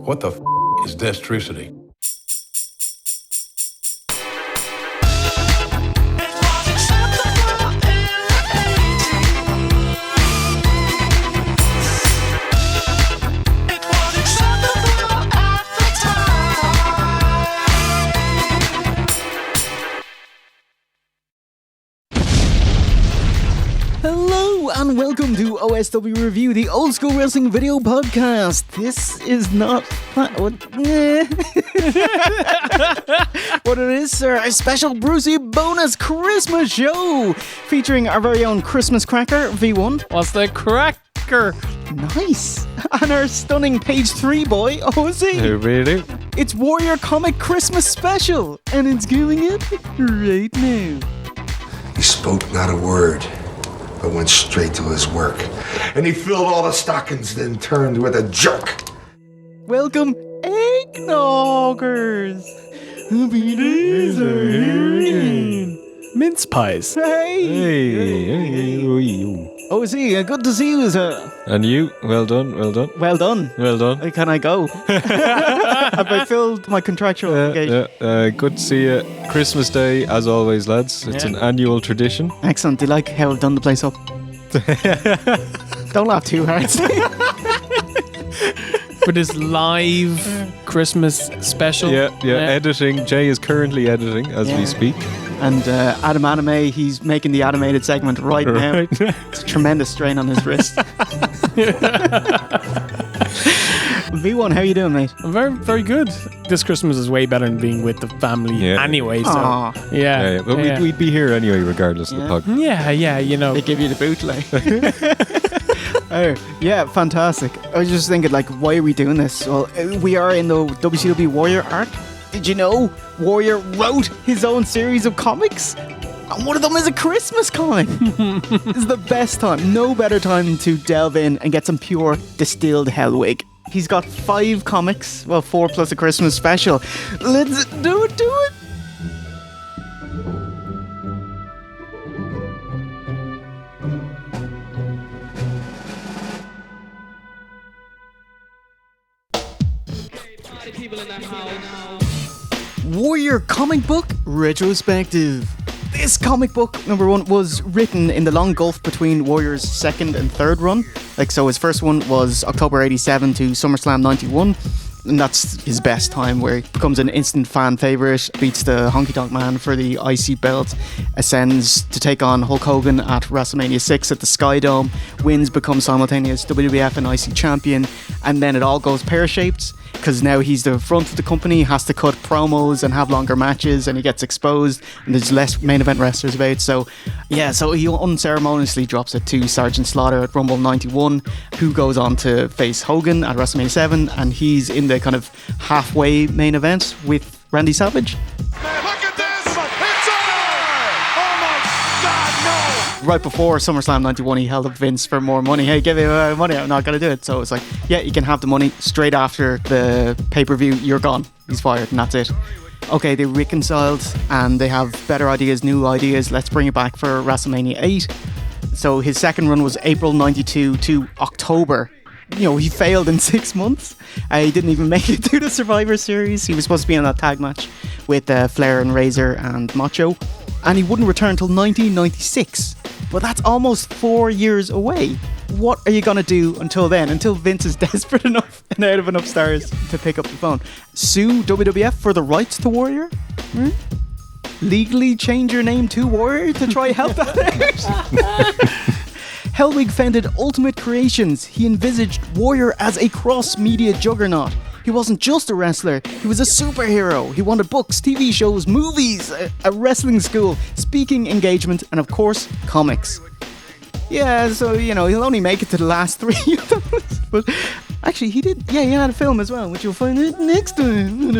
What the is Destrucity? Hello and welcome to OSW Review, the old school wrestling video podcast. This is not what it is, sir. A special Brucey bonus Christmas show featuring our very own Christmas cracker V1. What's the cracker? Nice. And our stunning page 3 boy, OZ. It's Warrior Comic Christmas Special, and it's going up right now. He spoke not a word, but went straight to his work. And he filled all the stockings, then turned with a jerk. Welcome, eggnoggers. Happy days are here again. Mince pies. Hey. OZ, good to see you, sir. And you, well done. Well done. Well done. Can I go? Have I filled my contractual obligation? Good to see you. Christmas Day, as always, lads. It's an annual tradition. Excellent. Do you like how I've done the place up? Don't laugh too hard. For this live Christmas special. Yeah. Editing. Jay is currently editing as we speak. And Adam Anime, he's making the animated segment right now. It's a tremendous strain on his wrist. V1, how you doing, mate? I'm very, very good. This Christmas is way better than being with the family anyway. So, Aww. yeah. But we'd be here anyway, regardless of the podcast. Yeah, you know. They give you the bootleg. Oh, yeah, fantastic. I was just thinking, like, why are we doing this? Well, we are in the WCW Warrior arc. Did you know Warrior wrote his own series of comics? And one of them is a Christmas comic. This is the best time. No better time to delve in and get some pure distilled Hellwig. He's got 5 comics. Well, 4 plus a Christmas special. Let's do it. Warrior comic book retrospective. This comic book, number 1, was written in the long gulf between Warrior's second and third run. So his first one was October 87 to SummerSlam 91. And that's his best time, where he becomes an instant fan favourite, beats the Honky Tonk Man for the IC belt, ascends to take on Hulk Hogan at WrestleMania 6 at the Sky Dome, wins, becomes simultaneous WWF and IC champion, and then it all goes pear-shaped, because now he's the front of the company, has to cut promos and have longer matches, and he gets exposed, and there's less main event wrestlers about. So he unceremoniously drops it to Sergeant Slaughter at Rumble 91, who goes on to face Hogan at WrestleMania 7, and he's in the kind of halfway main event with Randy Savage. Look at this! It's over! Oh my God, no! Right before SummerSlam 91, he held up Vince for more money. Hey, give me money, I'm not going to do it. So it's like, yeah, you can have the money. Straight after the pay-per-view, you're gone. He's fired, and that's it. Okay, they reconciled, and they have better ideas, new ideas. Let's bring it back for WrestleMania 8. So his second run was April 92 to October. He failed in 6 months. He didn't even make it to the Survivor Series. He was supposed to be in that tag match with Flair and Razor and Macho. And he wouldn't return until 1996. But that's almost 4 years away. What are you going to do until then? Until Vince is desperate enough and out of enough stars to pick up the phone? Sue WWF for the rights to Warrior? Legally change your name to Warrior to try help that out? Hellwig founded Ultimate Creations. He envisaged Warrior as a cross-media juggernaut. He wasn't just a wrestler, he was a superhero. He wanted books, TV shows, movies, a wrestling school, speaking engagement, and of course, comics. Yeah, so, he'll only make it to the last 3 of those. But actually, he did, he had a film as well, which you'll find out next time.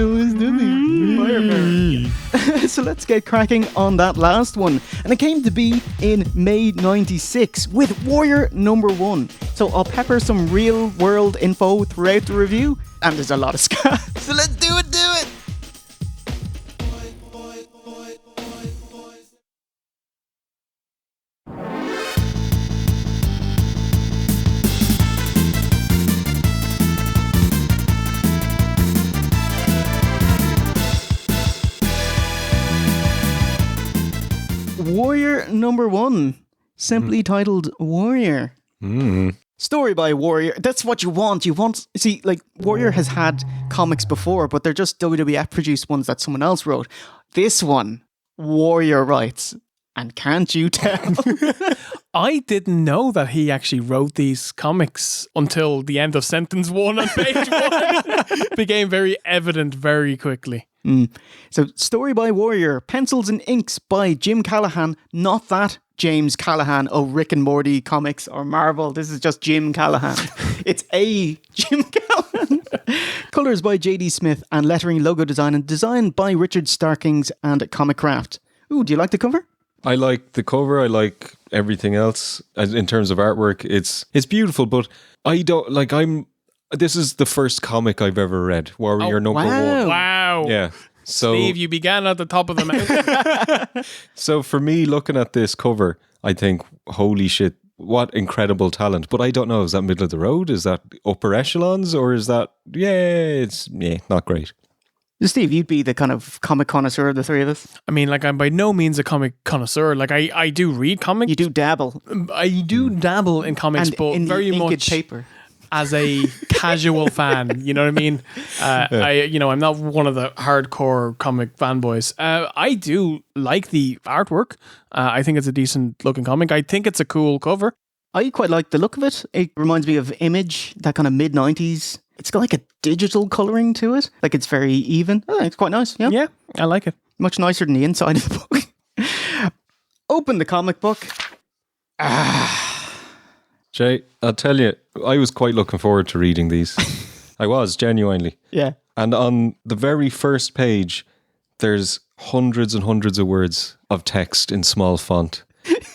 So let's get cracking on that last one. And it came to be in May 96 with Warrior number 1. So I'll pepper some real world info throughout the review, and there's a lot of scat. So let's do it. Warrior number 1, simply titled Warrior. Story by Warrior. That's what you want. See, like, Warrior has had comics before, but they're just WWF produced ones that someone else wrote. This one, Warrior writes. And can't you tell? I didn't know that he actually wrote these comics until the end of sentence 1 on page 1. Became very evident very quickly. So, story by Warrior, pencils and inks by Jim Callahan, not that James Callahan of Rick and Morty comics or Marvel. This is just Jim Callahan. It's a Jim Callahan. Colours by J.D. Smith and lettering, logo design and design by Richard Starkings and Comic Craft. Ooh, do you like the cover? I like the cover. I like everything else in terms of artwork. It's beautiful, but I don't like. This is the first comic I've ever read. Warrior number 1. Wow. Yeah. So Steve, you began at the top of the mountain. So for me, looking at this cover, I think, holy shit, what incredible talent. But I don't know, is that middle of the road? Is that upper echelons? Or is that, it's not great. Steve, you'd be the kind of comic connoisseur of the three of us. I mean, like, I'm by no means a comic connoisseur. Like, I do read comics. You do dabble. I do dabble in comics, And but in very the inked much paper. as a casual fan. You know what I mean? I'm not one of the hardcore comic fanboys. I do like the artwork. I think it's a decent looking comic. I think it's a cool cover. I quite like the look of it. It reminds me of Image, that kind of mid-90s. It's got like a digital colouring to it. Like, it's very even. Oh, it's quite nice, yeah. Yeah, I like it. Much nicer than the inside of the book. Open the comic book. Jay, I'll tell you, I was quite looking forward to reading these. I was, genuinely. Yeah. And on the very first page, there's hundreds and hundreds of words of text in small font.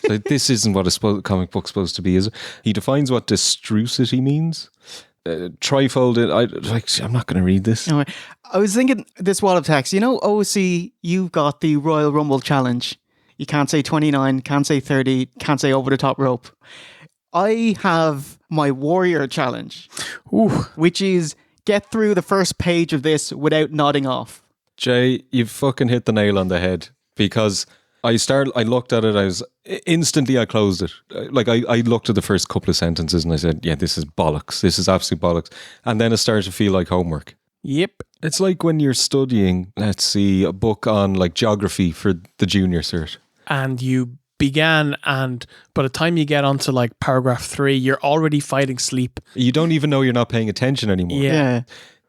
So this isn't what a comic book's supposed to be, is it? He defines what Destrucity means. Trifolded. I'm not going to read this. Anyway, I was thinking this wall of text. You know, OC, you've got the Royal Rumble challenge. You can't say 29, can't say 30, can't say over the top rope. I have my Warrior challenge, which is get through the first page of this without nodding off. Jay, you fucking hit the nail on the head, because I looked at it, I closed it. Like, I looked at the first couple of sentences and I said, yeah, this is bollocks. This is absolute bollocks. And then it started to feel like homework. Yep. It's like when you're studying, let's see, a book on like geography for the junior cert. And you began, and by the time you get onto like paragraph 3, you're already fighting sleep. You don't even know you're not paying attention anymore. Yeah.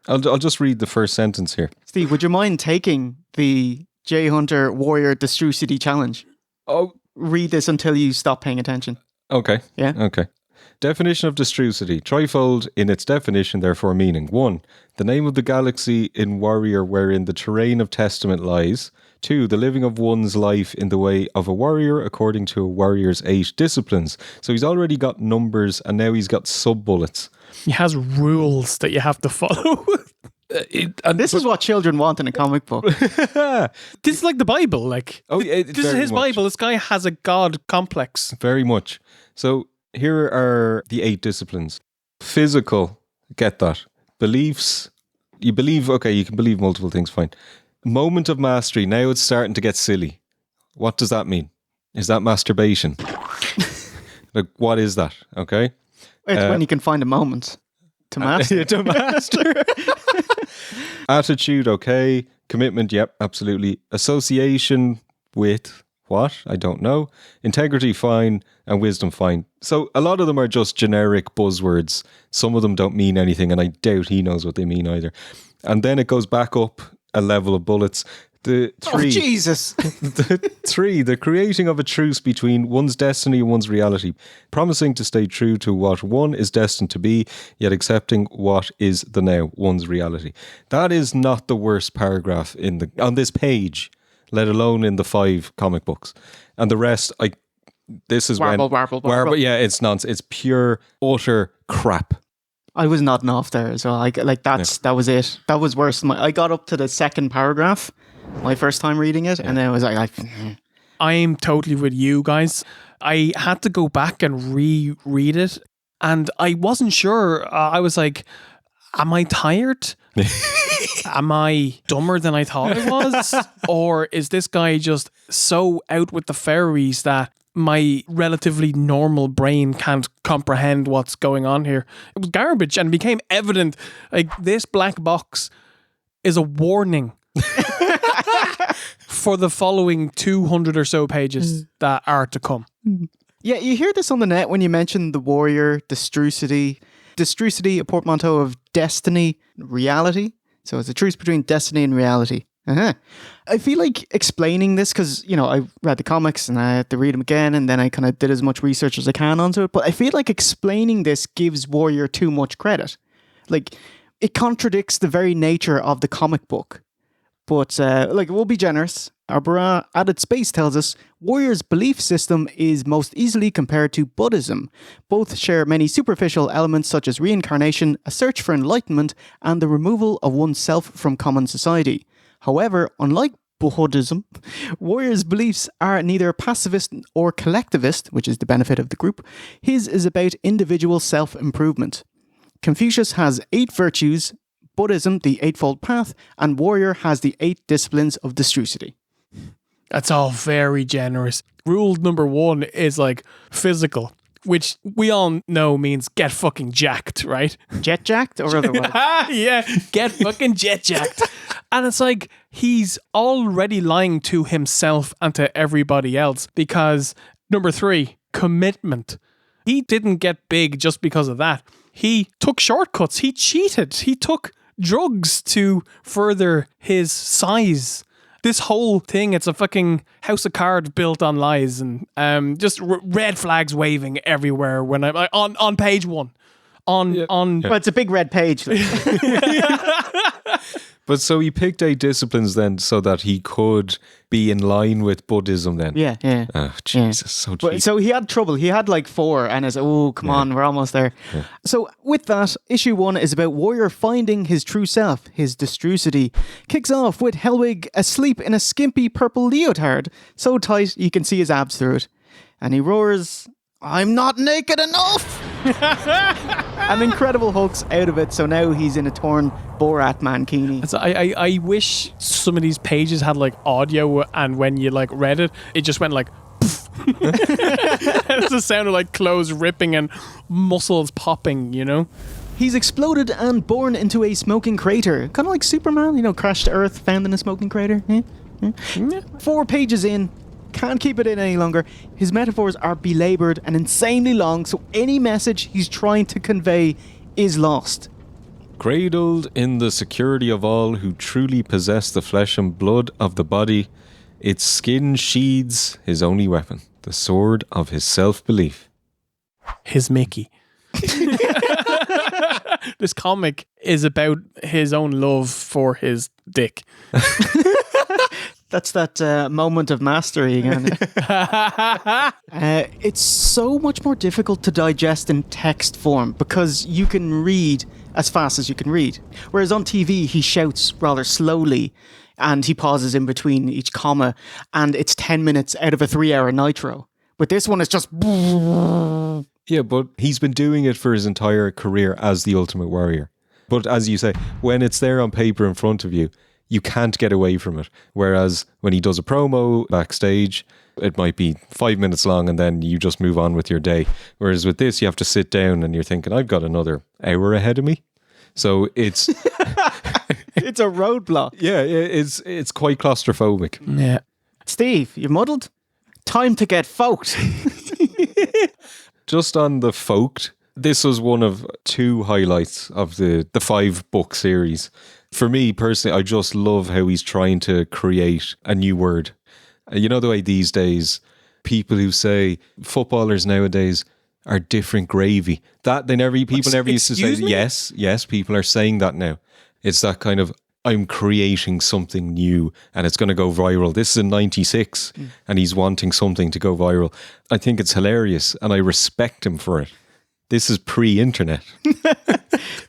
I'll just read the first sentence here. Steve, would you mind taking the J Hunter Warrior Destrucity challenge? Oh, read this until you stop paying attention. Okay. Yeah. Okay. Definition of Destrucity. Trifold in its definition, therefore meaning. 1. The name of the galaxy in Warrior wherein the terrain of testament lies. 2. The living of one's life in the way of a warrior according to a warrior's 8 disciplines. So he's already got numbers and now he's got sub-bullets. He has rules that you have to follow. This is what children want in a comic book. This is like the Bible. Like, this is his Bible. This guy has a God complex. Very much. So here are the 8 disciplines. Physical, get that. Beliefs, you believe, okay, you can believe multiple things, fine. Moment of mastery, now it's starting to get silly. What does that mean? Is that masturbation? Like, what is that? Okay. It's when you can find a moment to master. To master. Attitude, okay. Commitment, yep, absolutely. Association with what? I don't know. Integrity, fine. And wisdom, fine. So a lot of them are just generic buzzwords. Some of them don't mean anything, and I doubt he knows what they mean either. And then it goes back up a level of bullets. The 3. Oh, Jesus. The 3, the creating of a truce between one's destiny and one's reality, promising to stay true to what one is destined to be, yet accepting what is the now, one's reality. That is not the worst paragraph on this page, let alone in the 5 comic books. And the rest, this is warble. Yeah, it's nonsense. It's pure, utter crap. I was nodding off there as well. That was it. That was worse. I got up to the second paragraph, my first time reading it, and then I was like, I'm totally with you guys. I had to go back and reread it, and I wasn't sure. I was like, am I tired? Am I dumber than I thought I was? Or is this guy just so out with the fairies that my relatively normal brain can't comprehend what's going on here? It was garbage, and it became evident, like, this black box is a warning for the following 200 or so pages that are to come. Yeah, you hear this on the net when you mention the warrior, Destrucity. Destrucity, a portmanteau of destiny, reality. So it's a truce between destiny and reality. I feel like explaining this because, you know, I read the comics and I had to read them again, and then I kind of did as much research as I can onto it. But I feel like explaining this gives Warrior too much credit. Like, it contradicts the very nature of the comic book. But, we'll be generous. Our Bara Added Space tells us Warrior's belief system is most easily compared to Buddhism. Both share many superficial elements such as reincarnation, a search for enlightenment, and the removal of oneself from common society. However, unlike Buddhism, Warrior's beliefs are neither pacifist or collectivist, which is the benefit of the group. His is about individual self-improvement. Confucius has 8 virtues, Buddhism the Eightfold Path, and Warrior has the 8 disciplines of Destrucity. That's all very generous. Rule number 1 is like physical, which we all know means get fucking jacked, right? Jet jacked or otherwise? Yeah, get fucking jet jacked. And it's like he's already lying to himself and to everybody else because number 3, commitment. He didn't get big just because of that. He took shortcuts. He cheated. He took drugs to further his size. This whole thing, it's a fucking house of cards built on lies, and just red flags waving everywhere when I'm on page 1. Well, it's a big red page. But so he picked 8 disciplines then so that he could be in line with Buddhism then. Yeah. Oh, Jesus, so cheap. But, so he had trouble. He had like 4 and it's, come on, we're almost there. Yeah. So with that, issue 1 is about Warrior finding his true self, his Destrucity. Kicks off with Hellwig asleep in a skimpy purple leotard, so tight you can see his abs through it. And he roars, "I'm not naked enough!" And Incredible Hulk's out of it, so now he's in a torn Borat mankini. So I wish some of these pages had like audio, and when you like read it, it just went like poof. It's the sound of like clothes ripping and muscles popping, you know? He's exploded and born into a smoking crater. Kind of like Superman, you know, crashed to Earth, found in a smoking crater. Yeah. 4 pages in. Can't keep it in any longer. His metaphors are belaboured and insanely long, so any message he's trying to convey is lost. Cradled in the security of all who truly possess the flesh and blood of the body, its skin sheathes his only weapon, the sword of his self-belief. His Mickey. This comic is about his own love for his dick. That's that moment of mastery again. It's so much more difficult to digest in text form because you can read as fast as you can read. Whereas on TV, he shouts rather slowly and he pauses in between each comma, and it's 10 minutes out of a 3-hour Nitro. But this one is just... Yeah, but he's been doing it for his entire career as the Ultimate Warrior. But as you say, when it's there on paper in front of you, you can't get away from it. Whereas when he does a promo backstage, it might be 5 minutes long and then you just move on with your day. Whereas with this, you have to sit down and you're thinking, I've got another hour ahead of me. So it's... It's a roadblock. Yeah, it's quite claustrophobic. Yeah. Steve, you muddled? Time to get folked. Just on the folked, this was one of 2 highlights of the 5-book series. For me personally, I just love how he's trying to create a new word. You know the way these days, people who say footballers nowadays are different gravy. People never used to say, yes, people are saying that now. It's that kind of, I'm creating something new and it's going to go viral. This is in 96 and he's wanting something to go viral. I think it's hilarious and I respect him for it. This is pre-internet.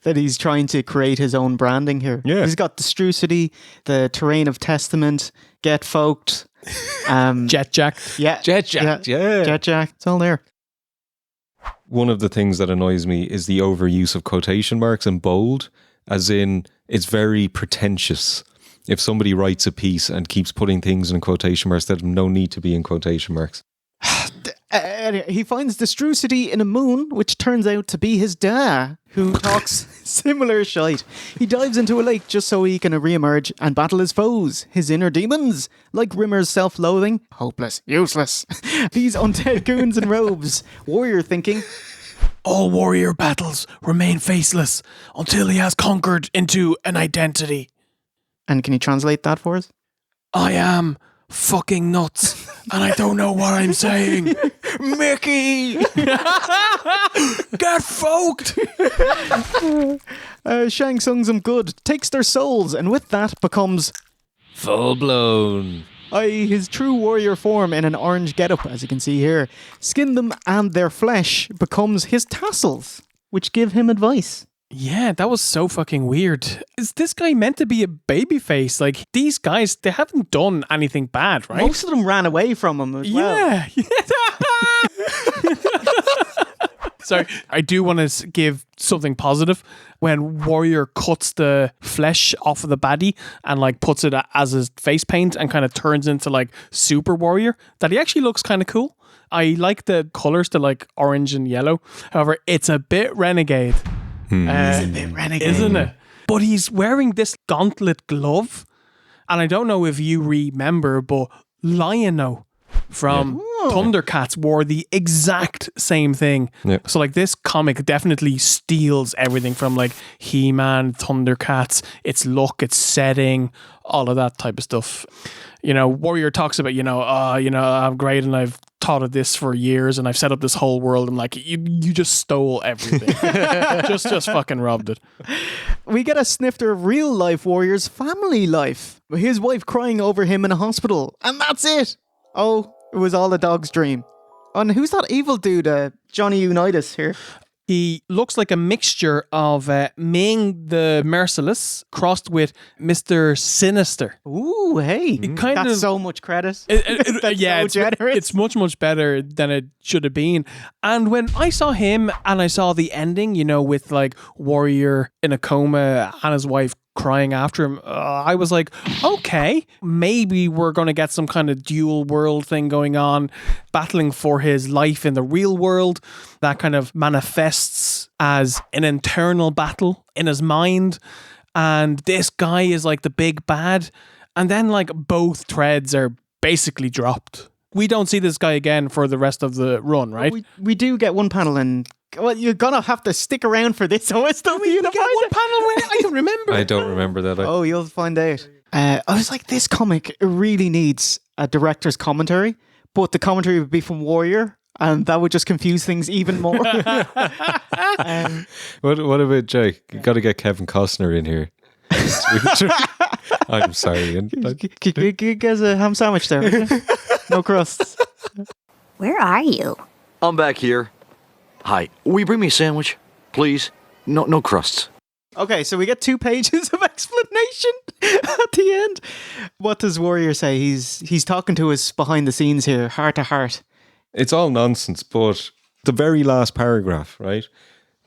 That he's trying to create his own branding here. Yeah. He's got Destrucity, the Terrain of Testament, Get Folked. Jet jacked. Yeah. Jet jacked, yeah. Jet jacked. It's all there. One of the things that annoys me is the overuse of quotation marks in bold. as in it's very pretentious. If somebody writes a piece and keeps putting things in quotation marks that have no need to be in quotation marks. He finds Destrucity in a moon, which turns out to be his dad, who talks similar shite. He dives into a lake just so he can re-emerge and battle his foes, his inner demons, like Rimmer's self-loathing, hopeless, useless. These undead goons in robes. Warrior thinking, All warrior battles remain faceless until he has conquered into an identity. and can you translate that for us? I am fucking nuts, and I don't know what I'm saying. Mickey! Get folked! Shang Tsung's them good, takes their souls, and with that becomes Full blown. his true warrior form in an orange getup, as you can see here. Skin them and their flesh becomes his tassels, which give him advice. Yeah, that was so fucking weird. Is this guy meant to be a babyface? Like, these guys, they haven't done anything bad, right? Most of them ran away from him as well. Yeah. Sorry, I do want to give something positive. When Warrior cuts the flesh off of the baddie and like puts it as his face paint and kind of turns into like Super Warrior, that he actually looks kind of cool. I like the colors, the like orange and yellow. However, it's a bit renegade. It's a bit renegade. Isn't it? But he's wearing this gauntlet glove. And I don't know if you remember, but Lion-O from Thundercats wore the exact same thing. Yep. So like this comic definitely steals everything from like He-Man, Thundercats, its look, its setting, all of that type of stuff. You know, Warrior talks about, I'm great and I've thought of this for years and I've set up this whole world. And like, you just stole everything. just fucking robbed it. We get a snifter of real life Warrior's family life. His wife crying over him in a hospital. And that's it. Oh, it was all a dog's dream. And who's that evil dude, Johnny Unitas here? He looks like a mixture of Ming the Merciless crossed with Mr. Sinister. Ooh, hey. kind That's of- so much credit. That's Yeah, so it's, generous. it's much better than it should have been. And when I saw him and I saw the ending, with like Warrior in a coma and his wife crying after him, I was like, okay, maybe we're going to get some kind of dual world thing going on, battling for his life in the real world that kind of manifests as an internal battle in his mind. And this guy is like the big bad. And then like both threads are basically dropped. We don't see this guy again for the rest of the run, right? We do get one panel and... Well, you're going to have to stick around for this OSW. We get one panel where I don't remember. I don't remember that. Oh, you'll find out. I was like, this comic really needs a director's commentary, but the commentary would be from Warrior, and that would just confuse things even more. What about Jake? You got to get Kevin Costner in here. I'm sorry. Give us a ham sandwich there. Okay? No crusts. Where are you? I'm back here. Hi, will you bring me a sandwich, please? No crusts. Okay, so we get 2 pages of explanation at the end. What does Warrior say? He's talking to us behind the scenes here, heart to heart. It's all nonsense, but the very last paragraph, right?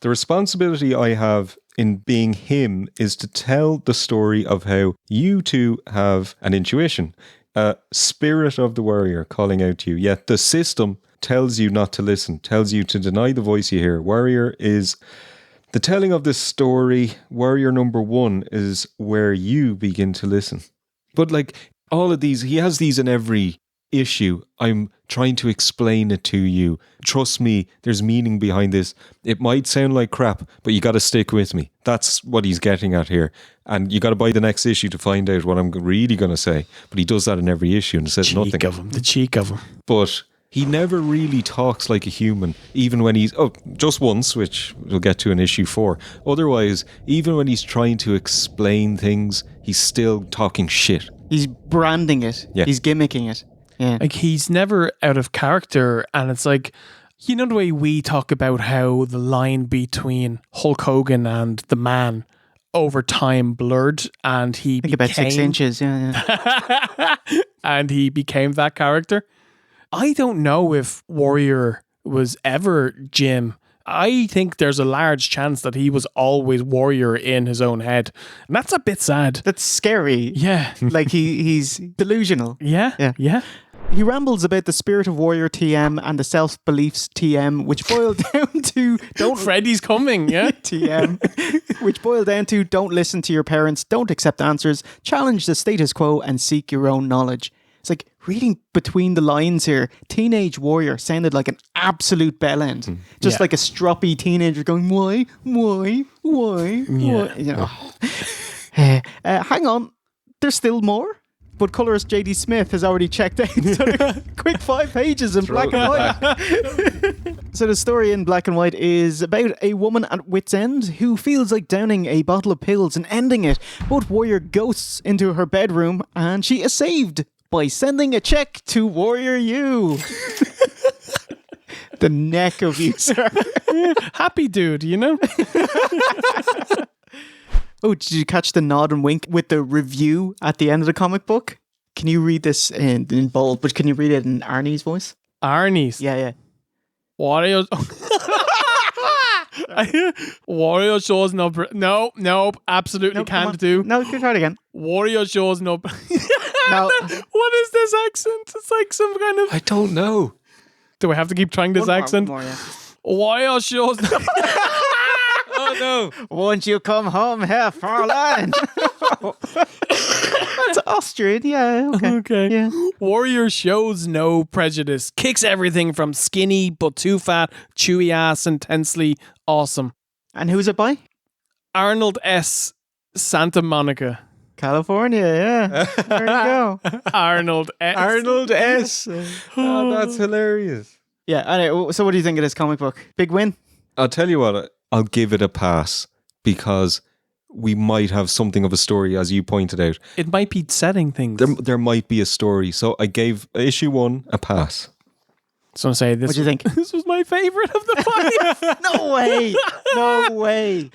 The responsibility I have in being him is to tell the story of how you two have an intuition, a spirit of the warrior calling out to you. Yet the system tells you not to listen, tells you to deny the voice you hear. Warrior is the telling of this story. Warrior number 1 is where you begin to listen. But like all of these, he has these in every issue. I'm trying to explain it to you. Trust me, there's meaning behind this. It might sound like crap, but you got to stick with me. That's what he's getting at here. And you got to buy the next issue to find out what I'm really going to say. But he does that in every issue and says nothing. The cheek of him. But he never really talks like a human, even when he's... Oh, just once, which we'll get to in issue 4. Otherwise, even when he's trying to explain things, he's still talking shit. He's branding it. Yeah. He's gimmicking it. Yeah. Like, he's never out of character, and it's like, the way we talk about how the line between Hulk Hogan and the Man over time blurred, and he I think about 6 inches. Yeah. and he became that character. I don't know if Warrior was ever Jim I think there's a large chance that he was always warrior in his own head. And that's a bit sad. That's scary. Yeah. Like he's delusional. Yeah. He rambles about the spirit of warrior TM and the self-beliefs TM, which boil down to Freddy's coming, yeah? TM, which boil down to don't listen to your parents, don't accept answers, challenge the status quo, and seek your own knowledge. It's like reading between the lines here. Teenage warrior sounded like an absolute bellend, just like a stroppy teenager going, why? You know. Hang on, there's still more. But colorist JD Smith has already checked out. So quick 5 pages in black and white. So the story in black and white is about a woman at wit's end who feels like downing a bottle of pills and ending it. But Warrior ghosts into her bedroom and she is saved by sending a check to Warrior U. The neck of you, sir. Happy dude, you know? Oh, did you catch the nod and wink with the review at the end of the comic book? Can you read this in bold, but can you read it in Arnie's voice? Arnie's. Yeah. Warriors. Warrior shows no. No, absolutely can't do. No, you can try it again. Warrior shows no. No. What is this accent? It's like some kind of. I don't know. Do I have to keep trying this accent? One more, yeah. Warrior shows no. Oh no. Won't you come home here, Fräulein? That's Austrian, yeah. Okay. Yeah. Warrior shows no prejudice. Kicks everything from skinny but too fat, chewy ass, intensely awesome. And who's it by? Arnold S. Santa Monica. California, yeah. There you go. Arnold S. Arnold S. Oh, that's hilarious. Yeah, anyway, so what do you think of this comic book? Big win? I'll tell you what, I'll give it a pass because we might have something of a story, as you pointed out. It might be setting things. There might be a story. So I gave issue 1 a pass. So I'm saying this. What do you think? This was my favorite of the 5. No way. No way.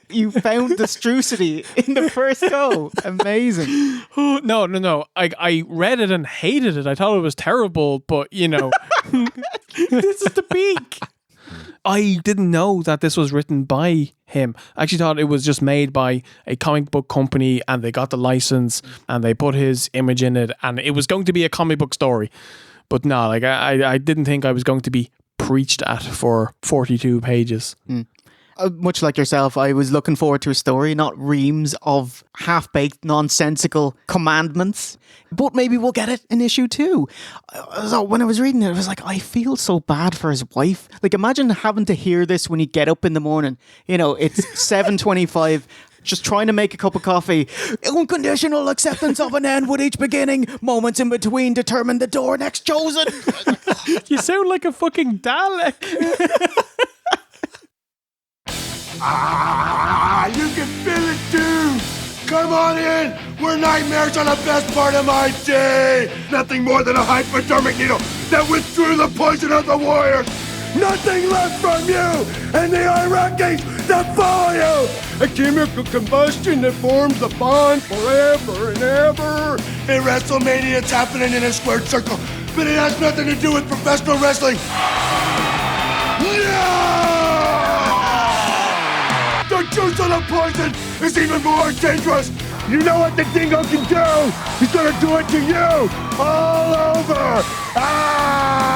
You found Destrucity in the first go. Amazing. No. I read it and hated it. I thought it was terrible, but you know, this is the peak. I didn't know that this was written by him. I actually thought it was just made by a comic book company and they got the license and they put his image in it and it was going to be a comic book story. But no, like I didn't think I was going to be preached at for 42 pages. Much like yourself, I was looking forward to a story, not reams of half-baked, nonsensical commandments. But maybe we'll get it in issue 2. So when I was reading it, I was like, I feel so bad for his wife. Like, imagine having to hear this when you get up in the morning. You know, it's 7:25. Just trying to make a cup of coffee. Unconditional acceptance of an end with each beginning. Moments in between determine the door next chosen. You sound like a fucking Dalek. You can feel it too! Come on in! We're nightmares on the best part of my day! Nothing more than a hypodermic needle that withdrew the poison of the warriors! Nothing left from you and the Iraqis that follow you! A chemical combustion that forms the bond forever and ever! At WrestleMania, it's happening in a squared circle, but it has nothing to do with professional wrestling! No! The juice of the poison is even more dangerous! You know what the dingo can do? He's gonna do it to you! All over! Ah!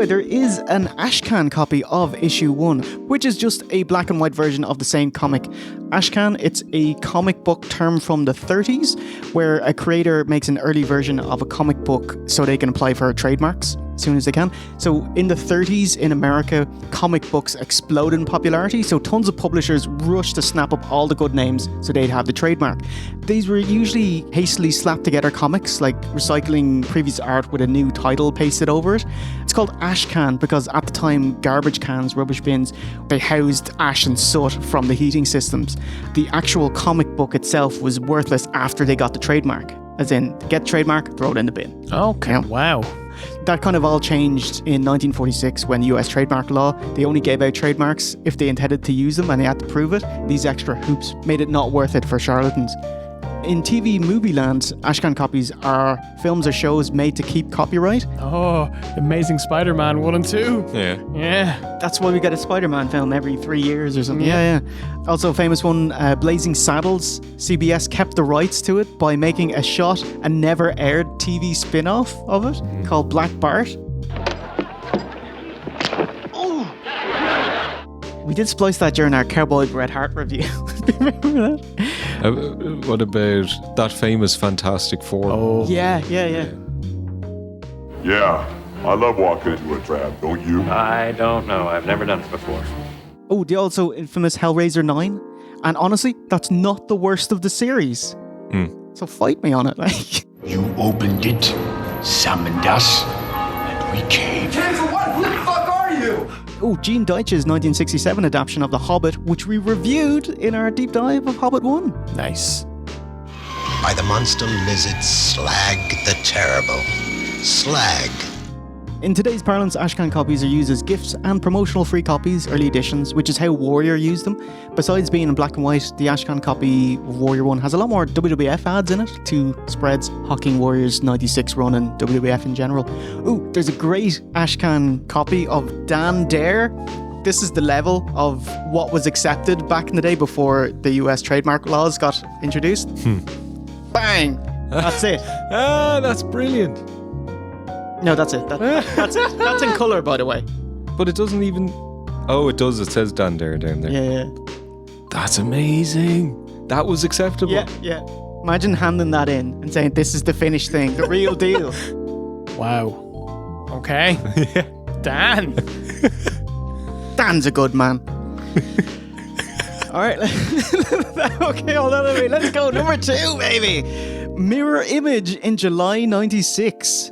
There is an Ashcan copy of issue 1, which is just a black and white version of the same comic. Ashcan, it's a comic book term from the 30s, where a creator makes an early version of a comic book so they can apply for trademarks as soon as they can. So in the 30s in America, comic books exploded in popularity, so tons of publishers rushed to snap up all the good names so they'd have the trademark. These were usually hastily slapped together comics, like recycling previous art with a new title pasted over it. It's called Ashcan because at the time, garbage cans, rubbish bins, they housed ash and soot from the heating systems. The actual comic book itself was worthless after they got the trademark. As in, get the trademark, throw it in the bin. Okay, Yeah. wow. that kind of all changed in 1946 when the US trademark law, they only gave out trademarks if they intended to use them and they had to prove it. These extra hoops made it not worth it for charlatans. In TV movie land, Ashcan Copies are films or shows made to keep copyright. Oh, Amazing Spider-Man 1 and 2. Yeah. Yeah. That's why we get a Spider-Man film every 3 years or something. Yeah. Also a famous one, Blazing Saddles. CBS kept the rights to it by making a shot and never aired TV spin-off of it called Black Bart. We did splice that during our Cowboy Bret Hart review. Remember that? What about that famous Fantastic Four? Oh. Yeah. Yeah, I love walking into a trap, don't you? I don't know. I've never done it before. Oh, the also infamous Hellraiser 9. And honestly, that's not the worst of the series. So fight me on it. Like. You opened it, summoned us, and we came. What? Who the fuck are you? Oh, Gene Deitch's 1967 adaptation of The Hobbit, which we reviewed in our deep dive of Hobbit 1. Nice. By the monster lizard Slag the Terrible. Slag. In today's parlance, Ashcan copies are used as gifts and promotional free copies, early editions, which is how Warrior used them. Besides being in black and white, the Ashcan copy of Warrior 1 has a lot more WWF ads in it to spreads Hawking Warriors 96 run and WWF in general. Ooh, there's a great Ashcan copy of Dan Dare. This is the level of what was accepted back in the day before the US trademark laws got introduced. Bang! That's it. That's brilliant. No, that's it. That's it. That's in colour, by the way. But it doesn't even... Oh, it does. It says Dan Dare down there. Yeah. That's amazing. That was acceptable. Yeah. Imagine handing that in and saying, this is the finished thing, the real deal. Wow. Okay. Dan. Dan's a good man. All right. Okay, hold on a minute. Let's go. Number 2, baby. Mirror Image in July 96.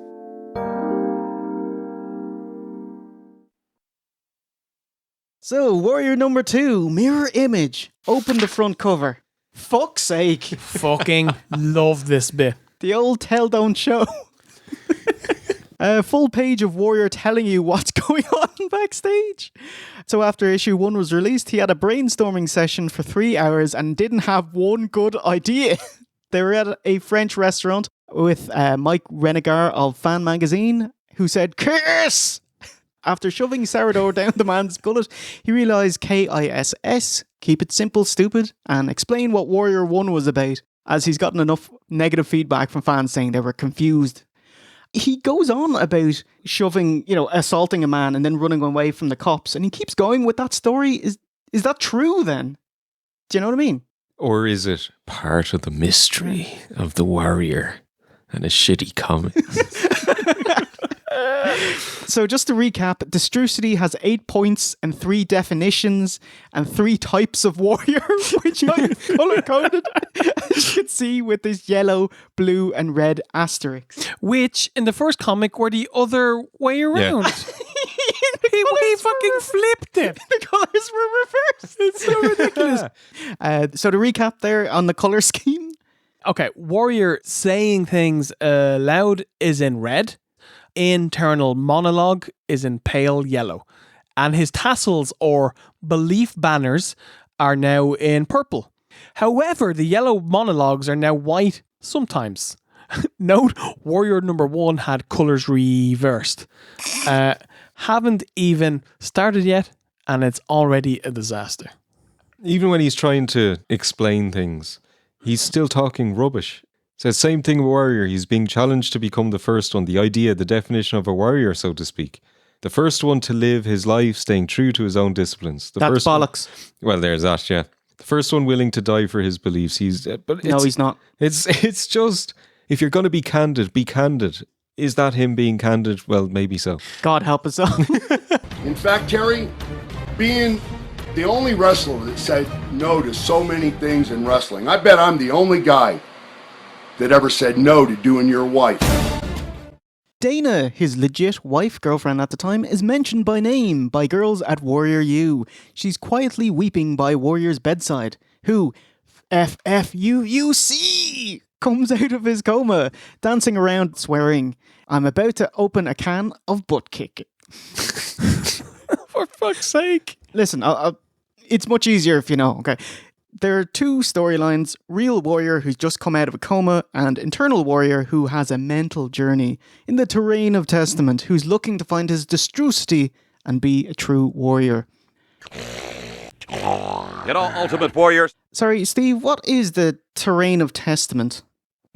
So, Warrior number 2, Mirror Image. Open the front cover. Fuck's sake. Fucking love this bit. The old tell don't show. A full page of Warrior telling you what's going on backstage. So after issue 1 was released, he had a brainstorming session for 3 hours and didn't have one good idea. They were at a French restaurant with Mike Renegar of Fan Magazine, who said, "Kiss!" After shoving sourdough down the man's gullet, he realised KISS, keep it simple, stupid, and explain what Warrior 1 was about, as he's gotten enough negative feedback from fans saying they were confused. He goes on about shoving, assaulting a man and then running away from the cops, and he keeps going with that story. Is that true then? Do you know what I mean? Or is it part of the mystery of the Warrior and a shitty comic? So just to recap, Destrucity has 8 points and 3 definitions and 3 types of warrior, which I color-coded, as you can see with this yellow, blue and red asterisk. Which, in the first comic, were the other way around. He fucking flipped it. The colours were reversed. It's so ridiculous. So to recap there on the colour scheme. Okay, Warrior saying things loud is in red. Internal monologue is in pale yellow. And his tassels or belief banners are now in purple. However, the yellow monologues are now white sometimes. Note, Warrior number 1 had colours reversed. Haven't even started yet, and it's already a disaster. Even when he's trying to explain things, he's still talking rubbish. Says same thing with Warrior. He's being challenged to become the first one. The idea, the definition of a warrior, so to speak. The first one to live his life staying true to his own disciplines. That's first bollocks. Well, there's that, yeah. The first one willing to die for his beliefs. No, he's not. It's just, if you're going to be candid, be candid. Is that him being candid? Well, maybe so. God help us all. In fact, Terry, being the only wrestler that said no to so many things in wrestling, I bet I'm the only guy that ever said no to doing your wife. Dana, his legit wife, girlfriend at the time, is mentioned by name by girls at Warrior U. She's quietly weeping by Warrior's bedside, who, FFUUC, comes out of his coma, dancing around, swearing, "I'm about to open a can of butt kick." For fuck's sake. Listen, it's much easier if you know, okay? There are two storylines, Real Warrior who's just come out of a coma and Internal Warrior who has a mental journey in the terrain of Testament who's looking to find his Destrucity and be a true warrior. Get all Ultimate Warriors. Sorry, Steve, what is the terrain of Testament?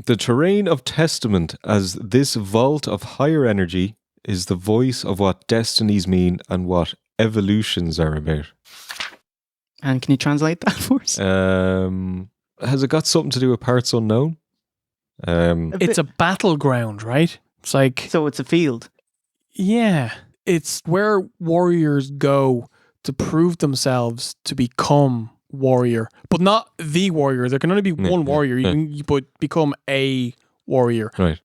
The terrain of Testament, as this vault of higher energy, is the voice of what destinies mean and what evolutions are about. And can you translate that for us? Has it got something to do with parts unknown? It's a battleground, right? It's like... So it's a field. Yeah. It's where warriors go to prove themselves to become warrior. But not the warrior. There can only be one warrior. You can become a warrior. Right.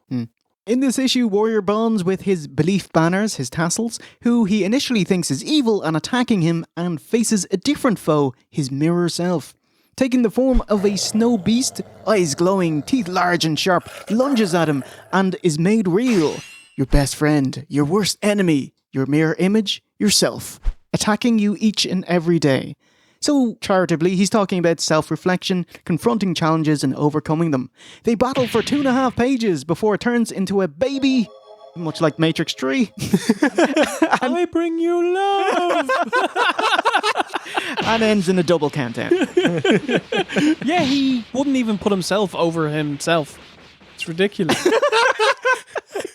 In this issue, Warrior bonds with his belief banners, his tassels, who he initially thinks is evil and attacking him, and faces a different foe, his mirror self. Taking the form of a snow beast, eyes glowing, teeth large and sharp, lunges at him and is made real. Your best friend, your worst enemy, your mirror image, yourself. Attacking you each and every day. So, charitably, he's talking about self-reflection, confronting challenges and overcoming them. They battle for 2.5 pages before it turns into a baby, much like Matrix 3. I bring you love! And ends in a double countdown. Yeah, he wouldn't even put himself over himself. It's ridiculous.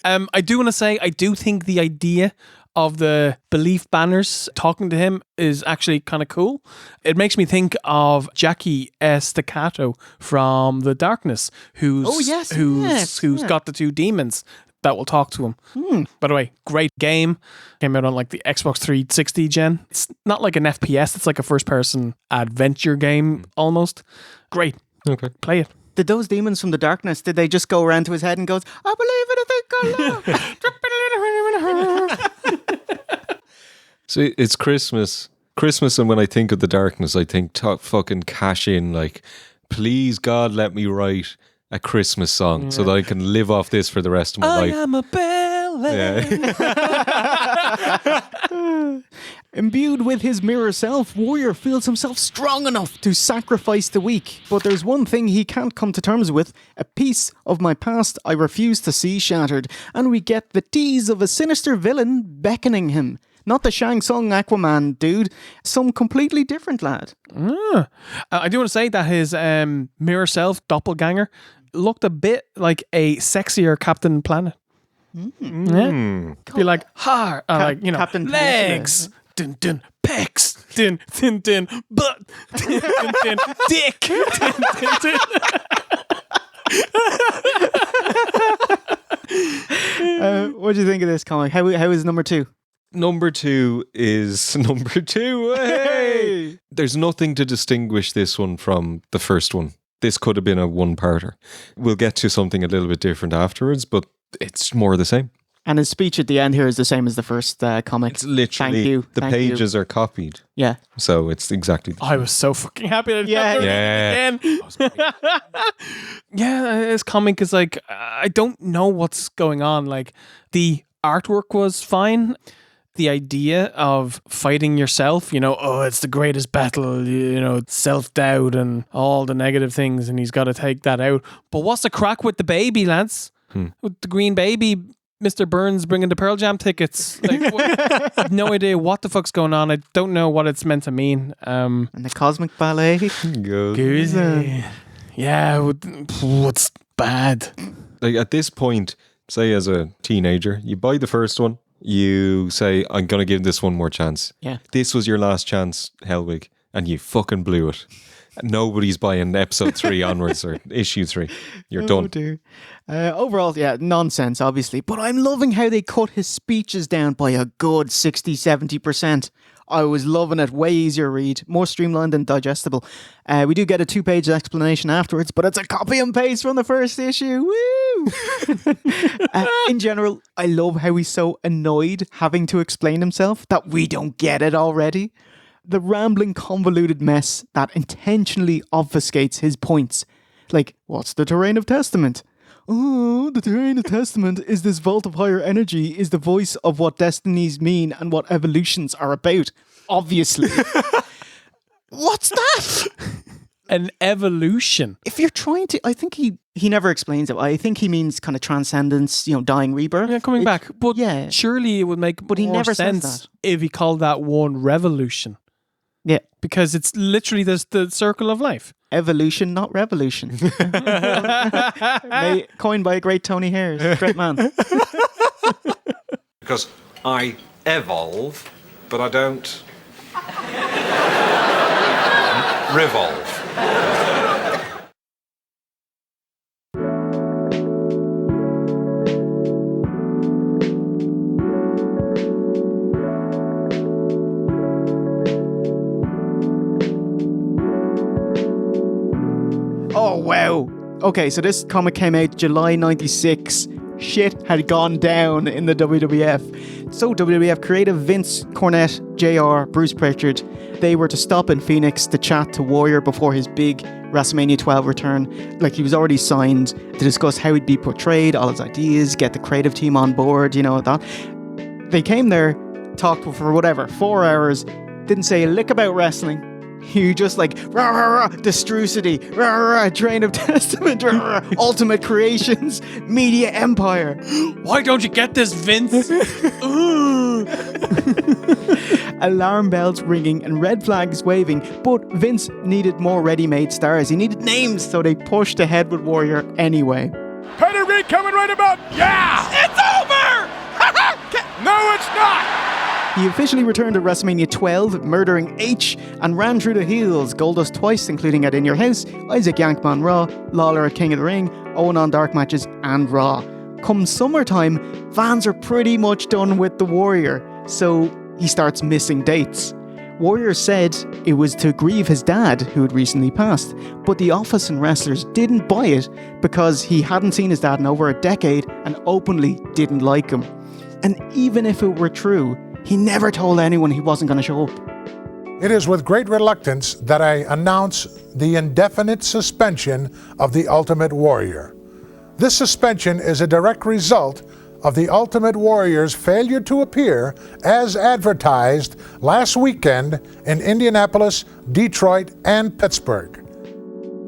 I do want to say, I do think the idea of the belief banners talking to him is actually kind of cool. It makes me think of Jackie Staccato from The Darkness, who's got the two demons that will talk to him. By the way, great game. Came out on like the Xbox 360 gen. It's not like an FPS, it's like a first-person adventure game almost. Great. Okay. Play it. Did those demons from The Darkness, did they just go around to his head and goes, "I believe in a thing called love"? So it's Christmas. And when I think of The Darkness, I think fucking cash in, like, please God, let me write a Christmas song so that I can live off this for the rest of my life. I am a ballet. Yeah. Imbued with his mirror self, Warrior feels himself strong enough to sacrifice the weak. But there's one thing he can't come to terms with, a piece of my past I refuse to see shattered. And we get the tease of a sinister villain beckoning him. Not the Shang Tsung Aquaman dude, some completely different lad. I do want to say that his mirror self, doppelganger, looked a bit like a sexier Captain Planet. Yeah. Be like, Captain legs, dun dun, pecs, dun dun dun, butt, dun dun dun, dick, dun dun dun. What do you think of this comic? How is number 2? Number 2 is number 2. Hey! There's nothing to distinguish this one from the first one. This could have been a one-parter. We'll get to something a little bit different afterwards, but it's more the same. And his speech at the end here is the same as the first comic. It's literally, Thank you. the pages are copied. Yeah. So it's exactly the same. I was so fucking happy that again. Yeah, this comic is like, I don't know what's going on. Like, the artwork was fine. The idea of fighting yourself, it's the greatest battle, self-doubt and all the negative things, and he's got to take that out. But what's the crack with the baby, lads? With the green baby, Mr. Burns bringing the Pearl Jam tickets. Like, I have no idea what the fuck's going on. I don't know what it's meant to mean. And the Cosmic Ballet. Goose. Yeah, what's bad? Like, at this point, say as a teenager, you buy the first one, you say, I'm going to give this one more chance. Yeah. This was your last chance, Hellwig, and you fucking blew it. Nobody's buying episode 3 onwards or issue 3. You're done. Dear. Overall, yeah, nonsense, obviously. But I'm loving how they cut his speeches down by a good 60-70%. I was loving it. Way easier read, more streamlined and digestible. We do get a 2-page explanation afterwards, but it's a copy and paste from the first issue. Woo! In general, I love how he's so annoyed having to explain himself that we don't get it already. The rambling, convoluted mess that intentionally obfuscates his points. Like, what's the terrain of Testament? Oh, the terrain of Testament is this vault of higher energy, is the voice of what destinies mean and what evolutions are about. Obviously. What's that? An evolution. If you're trying to, I think he never explains it. I think he means kind of transcendence, dying rebirth. Yeah, coming back. But yeah. surely it would make But he more never says sense that. if he called that one revolution. Yeah. Because it's literally the circle of life. Evolution, not revolution. Coined by a great Tony Hayers. Great man. Because I evolve, but I don't revolve. Oh, wow. Okay, so this comic came out July 96. Shit had gone down in the WWF. So WWF creative Vince Cornette, JR, Bruce Pritchard, they were to stop in Phoenix to chat to Warrior before his big WrestleMania 12 return. Like, he was already signed to discuss how he'd be portrayed, all his ideas, get the creative team on board, that. They came there, talked for whatever, 4 hours, didn't say a lick about wrestling. You just like rah, rah, rah, Destrucity, rah, rah, rah, Drain of Testament, rah, rah, Ultimate Creations, Media Empire. Why don't you get this, Vince? Alarm bells ringing and red flags waving, but Vince needed more ready-made stars. He needed names, so they pushed ahead with Warrior anyway. Pedigree coming right about. Yeah! It's over! No, it's not! He officially returned at WrestleMania 12, murdering H, and ran through the heels, Goldust twice, including at In Your House, Isaac Yankman Raw, Lawler at King of the Ring, Owen on Dark Matches, and Raw. Come summertime, fans are pretty much done with the Warrior, so he starts missing dates. Warrior said it was to grieve his dad, who had recently passed, but the office and wrestlers didn't buy it because he hadn't seen his dad in over a decade and openly didn't like him. And even if it were true, he never told anyone he wasn't going to show up. It is with great reluctance that I announce the indefinite suspension of the Ultimate Warrior. This suspension is a direct result of the Ultimate Warrior's failure to appear as advertised last weekend in Indianapolis, Detroit, and Pittsburgh.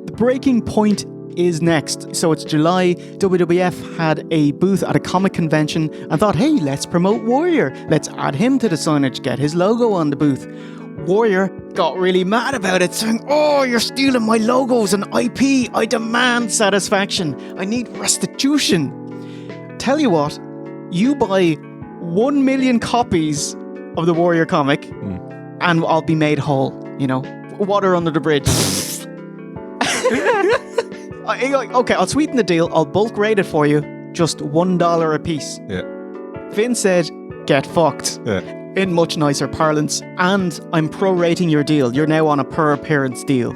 The breaking point is next. So it's July. WWF had a booth at a comic convention and thought, hey, let's promote Warrior. Let's add him to the signage, get his logo on the booth. Warrior got really mad about it, saying, oh, you're stealing my logos and IP. I demand satisfaction. I need restitution. Tell you what, you buy 1 million copies of the Warrior comic and I'll be made whole, water under the bridge. Okay, I'll sweeten the deal. I'll bulk rate it for you. Just $1 a piece. Yeah. Finn said, get fucked. Yeah. In much nicer parlance. And I'm prorating your deal. You're now on a per appearance deal.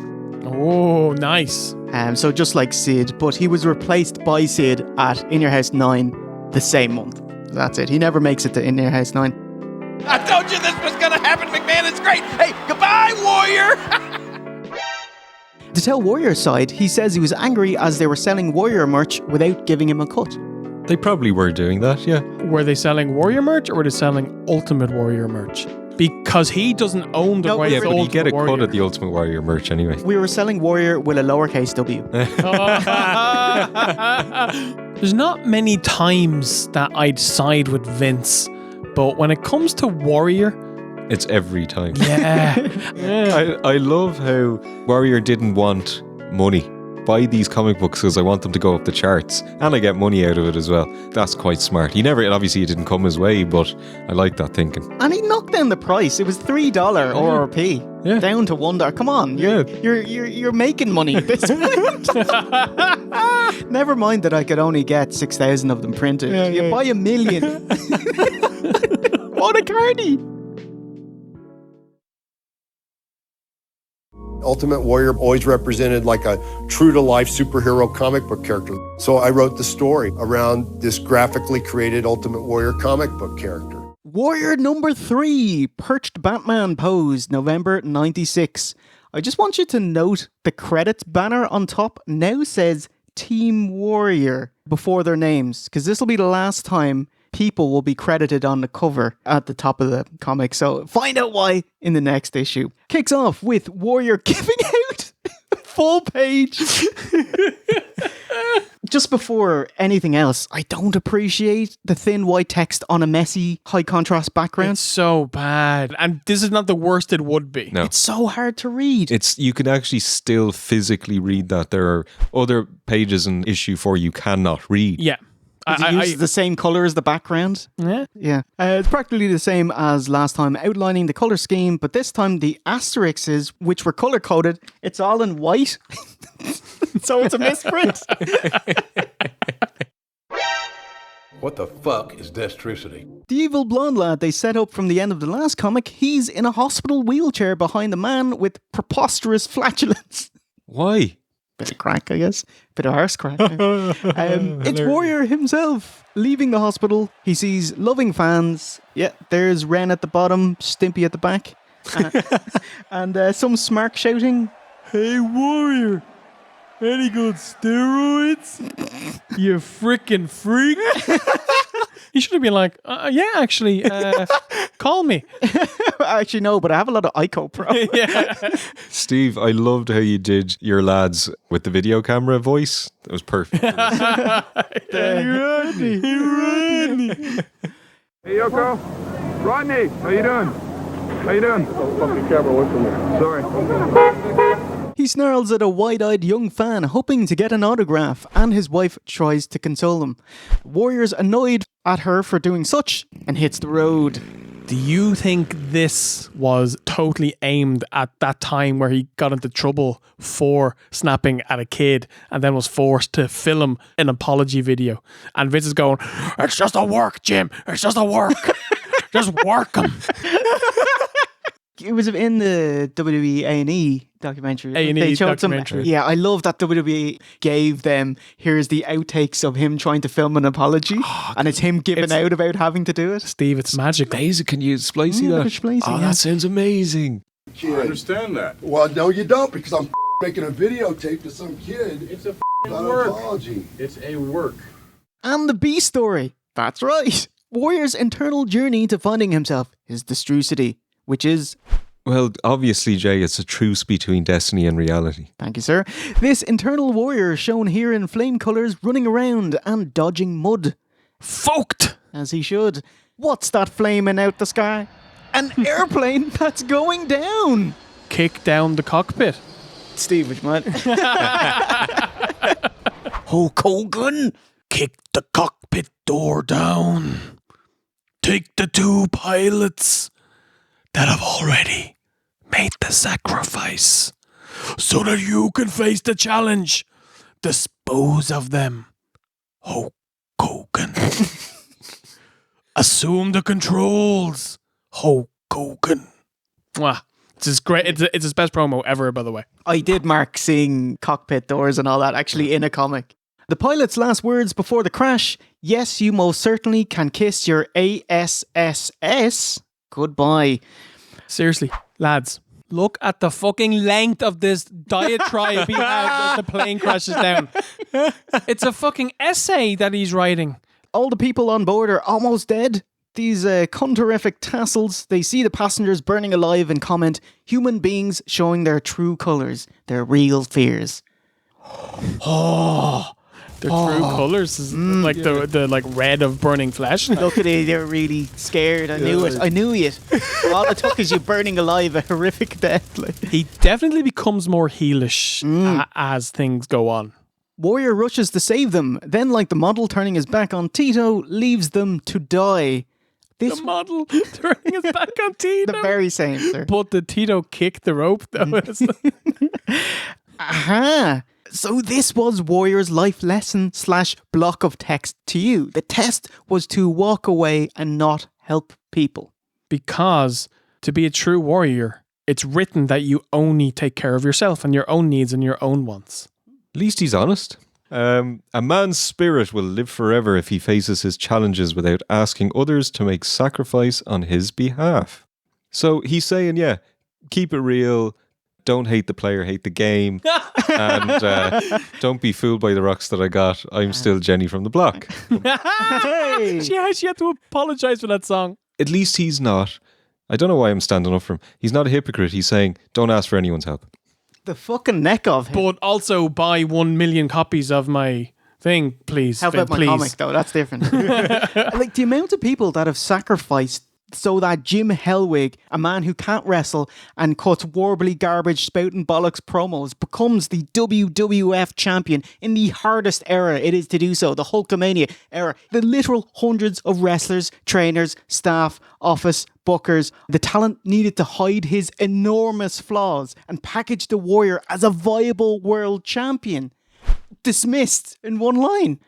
Oh, nice. So just like Sid, but he was replaced by Sid at In Your House 9 the same month. That's it. He never makes it to In Your House 9. I told you this was gonna happen, McMahon. It's great. Hey, goodbye, Warrior. To tell Warrior's side, he says he was angry as they were selling Warrior merch without giving him a cut. They probably were doing that, yeah. Were they selling Warrior merch or were they selling Ultimate Warrior merch? Because he doesn't own the rights Yeah, to but you Ultimate get a Warrior. cut of the Ultimate Warrior merch anyway. We were selling Warrior with a lowercase w. There's not many times that I'd side with Vince, but when it comes to Warrior, It's every time. yeah. I love how Warrior didn't want money. Buy these comic books because I want them to go up the charts and I get money out of it as well. That's quite smart. Obviously it didn't come his way, but I like that thinking. And he knocked down the price. It was $3 ORP. Yeah. Down to $1. Come on. You're making money at this point. Never mind that I could only get 6,000 of them printed. You buy 1 million. What a carny. Ultimate Warrior always represented like a true-to-life superhero comic book character. So I wrote the story around this graphically created Ultimate Warrior comic book character. Warrior number 3, perched Batman pose, November 96. I just want you to note the credits banner on top now says Team Warrior before their names, because this will be the last time people will be credited on the cover at the top of the comic. So find out why in the next issue. Kicks off with Warrior giving out full page. Just before anything else, I don't appreciate the thin white text on a messy, high contrast background. It's so bad. And this is not the worst it would be. No. It's so hard to read. You can actually still physically read that. There are other pages in issue 4 you cannot read. Yeah. It uses the same colour as the background. Yeah. It's practically the same as last time, outlining the colour scheme, but this time the asterisks, which were colour coded, it's all in white. So it's a misprint. What the fuck is Destrucity? The evil blonde lad they set up from the end of the last comic, he's in a hospital wheelchair behind a man with preposterous flatulence. Why? Bit of crack, I guess. Bit of arse crack. It's Warrior himself leaving the hospital. He sees loving fans. Yeah, there's Ren at the bottom, Stimpy at the back. And some smark shouting, "Hey, Warrior, any good steroids? You freaking freak." You should have been like, yeah, actually, call me. Actually, no, but I have a lot of Ico Pro. Yeah. Steve, I loved how you did your lads with the video camera voice. That was perfect. Hey, Rodney. Hey, Yoko. Rodney, how you doing? How you doing? Fucking camera away from me. Sorry. He snarls at a wide-eyed young fan, hoping to get an autograph, and his wife tries to console him. Warrior's annoyed at her for doing such, and hits the road. Do you think this was totally aimed at that time where he got into trouble for snapping at a kid and then was forced to film an apology video? And Vince is going, "It's just a work, Jim. It's just a work. Just work him." It was in the WWE A&E documentary. A&E documentary. Yeah, I love that WWE gave them, here's the outtakes of him trying to film an apology, and it's him giving out about having to do it. Steve, it's magical. Amazing. Can you splicey that? That sounds amazing. I understand that. Well, no, you don't, because I'm making a videotape to some kid. It's a about an work. apology. It's a work. And the B story. That's right. Warrior's internal journey to finding himself is Destrucity, which is... Well, obviously, Jay, it's a truce between destiny and reality. Thank you, sir. This internal warrior shown here in flame colours running around and dodging mud. Fucked! As he should. What's that flaming out the sky? An airplane that's going down! Kick down the cockpit. Steve, would you mind? Hulk Hogan! Kick the cockpit door down. Take the 2 pilots that have already made the sacrifice so that you can face the challenge. Dispose of them. Hulk Hogan. Assume the controls. Hulk Hogan. Mwah. It's great. It's his best promo ever, by the way. I did mark seeing cockpit doors and all that actually in a comic. The pilot's last words before the crash: "Yes, you most certainly can kiss your ASSS goodbye." Seriously, lads, look at the fucking length of this diatribe he had as the plane crashes down. It's a fucking essay that he's writing. All the people on board are almost dead. These cunterific tassels, they see the passengers burning alive and comment, "Human beings showing their true colours, their real fears." Oh, their true colours is like the like red of burning flesh. Look at it, they're really scared. I knew it. I knew it. All it took is you burning alive, a horrific death. Like. He definitely becomes more heelish as things go on. Warrior rushes to save them, then like the model turning his back on Tito, leaves them to die. The model turning his back on Tito. The very same, sir. But the Tito kicked the rope, though. Aha! So this was Warrior's life lesson / block of text to you. The test was to walk away and not help people. Because to be a true warrior, it's written that you only take care of yourself and your own needs and your own wants. At least he's honest. A man's spirit will live forever if he faces his challenges without asking others to make sacrifice on his behalf. So he's saying, yeah, keep it real. don't hate the player, hate the game. And don't be fooled by the rocks that I got. I'm still Jenny from the block. She had to apologize for that song. At least he's not. I don't know why I'm standing up for him. He's not a hypocrite. He's saying, don't ask for anyone's help. The fucking neck of him. But also buy 1 million copies of my thing, please. How about my please. comic, though? That's different. Like, the amount of people that have sacrificed so that Jim Hellwig, a man who can't wrestle and cuts warbly garbage spouting bollocks promos, becomes the WWF champion in the hardest era it is to do so, the Hulkamania era. The literal hundreds of wrestlers, trainers, staff, office, bookers, the talent needed to hide his enormous flaws and package the Warrior as a viable world champion. Dismissed in one line.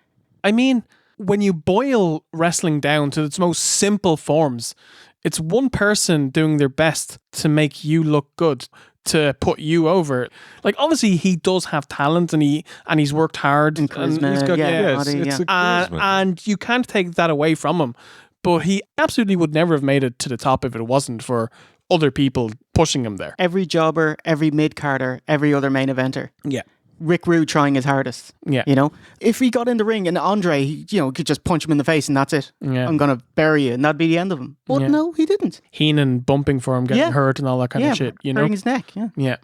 I mean, when you boil wrestling down to its most simple forms, it's one person doing their best to make you look good, to put you over. Like, obviously, he does have talent and he's worked hard. And charisma, he's got, it's a charisma. And you can't take that away from him. But he absolutely would never have made it to the top if it wasn't for other people pushing him there. Every jobber, every mid-carder, every other main eventer. Yeah. Rick Rude trying his hardest. Yeah. You know? If he got in the ring and Andre, could just punch him in the face and that's it. Yeah. I'm going to bury you and that'd be the end of him. But no, he didn't. Heenan bumping for him, getting hurt and all that kind of shit, hurting his neck, Yeah.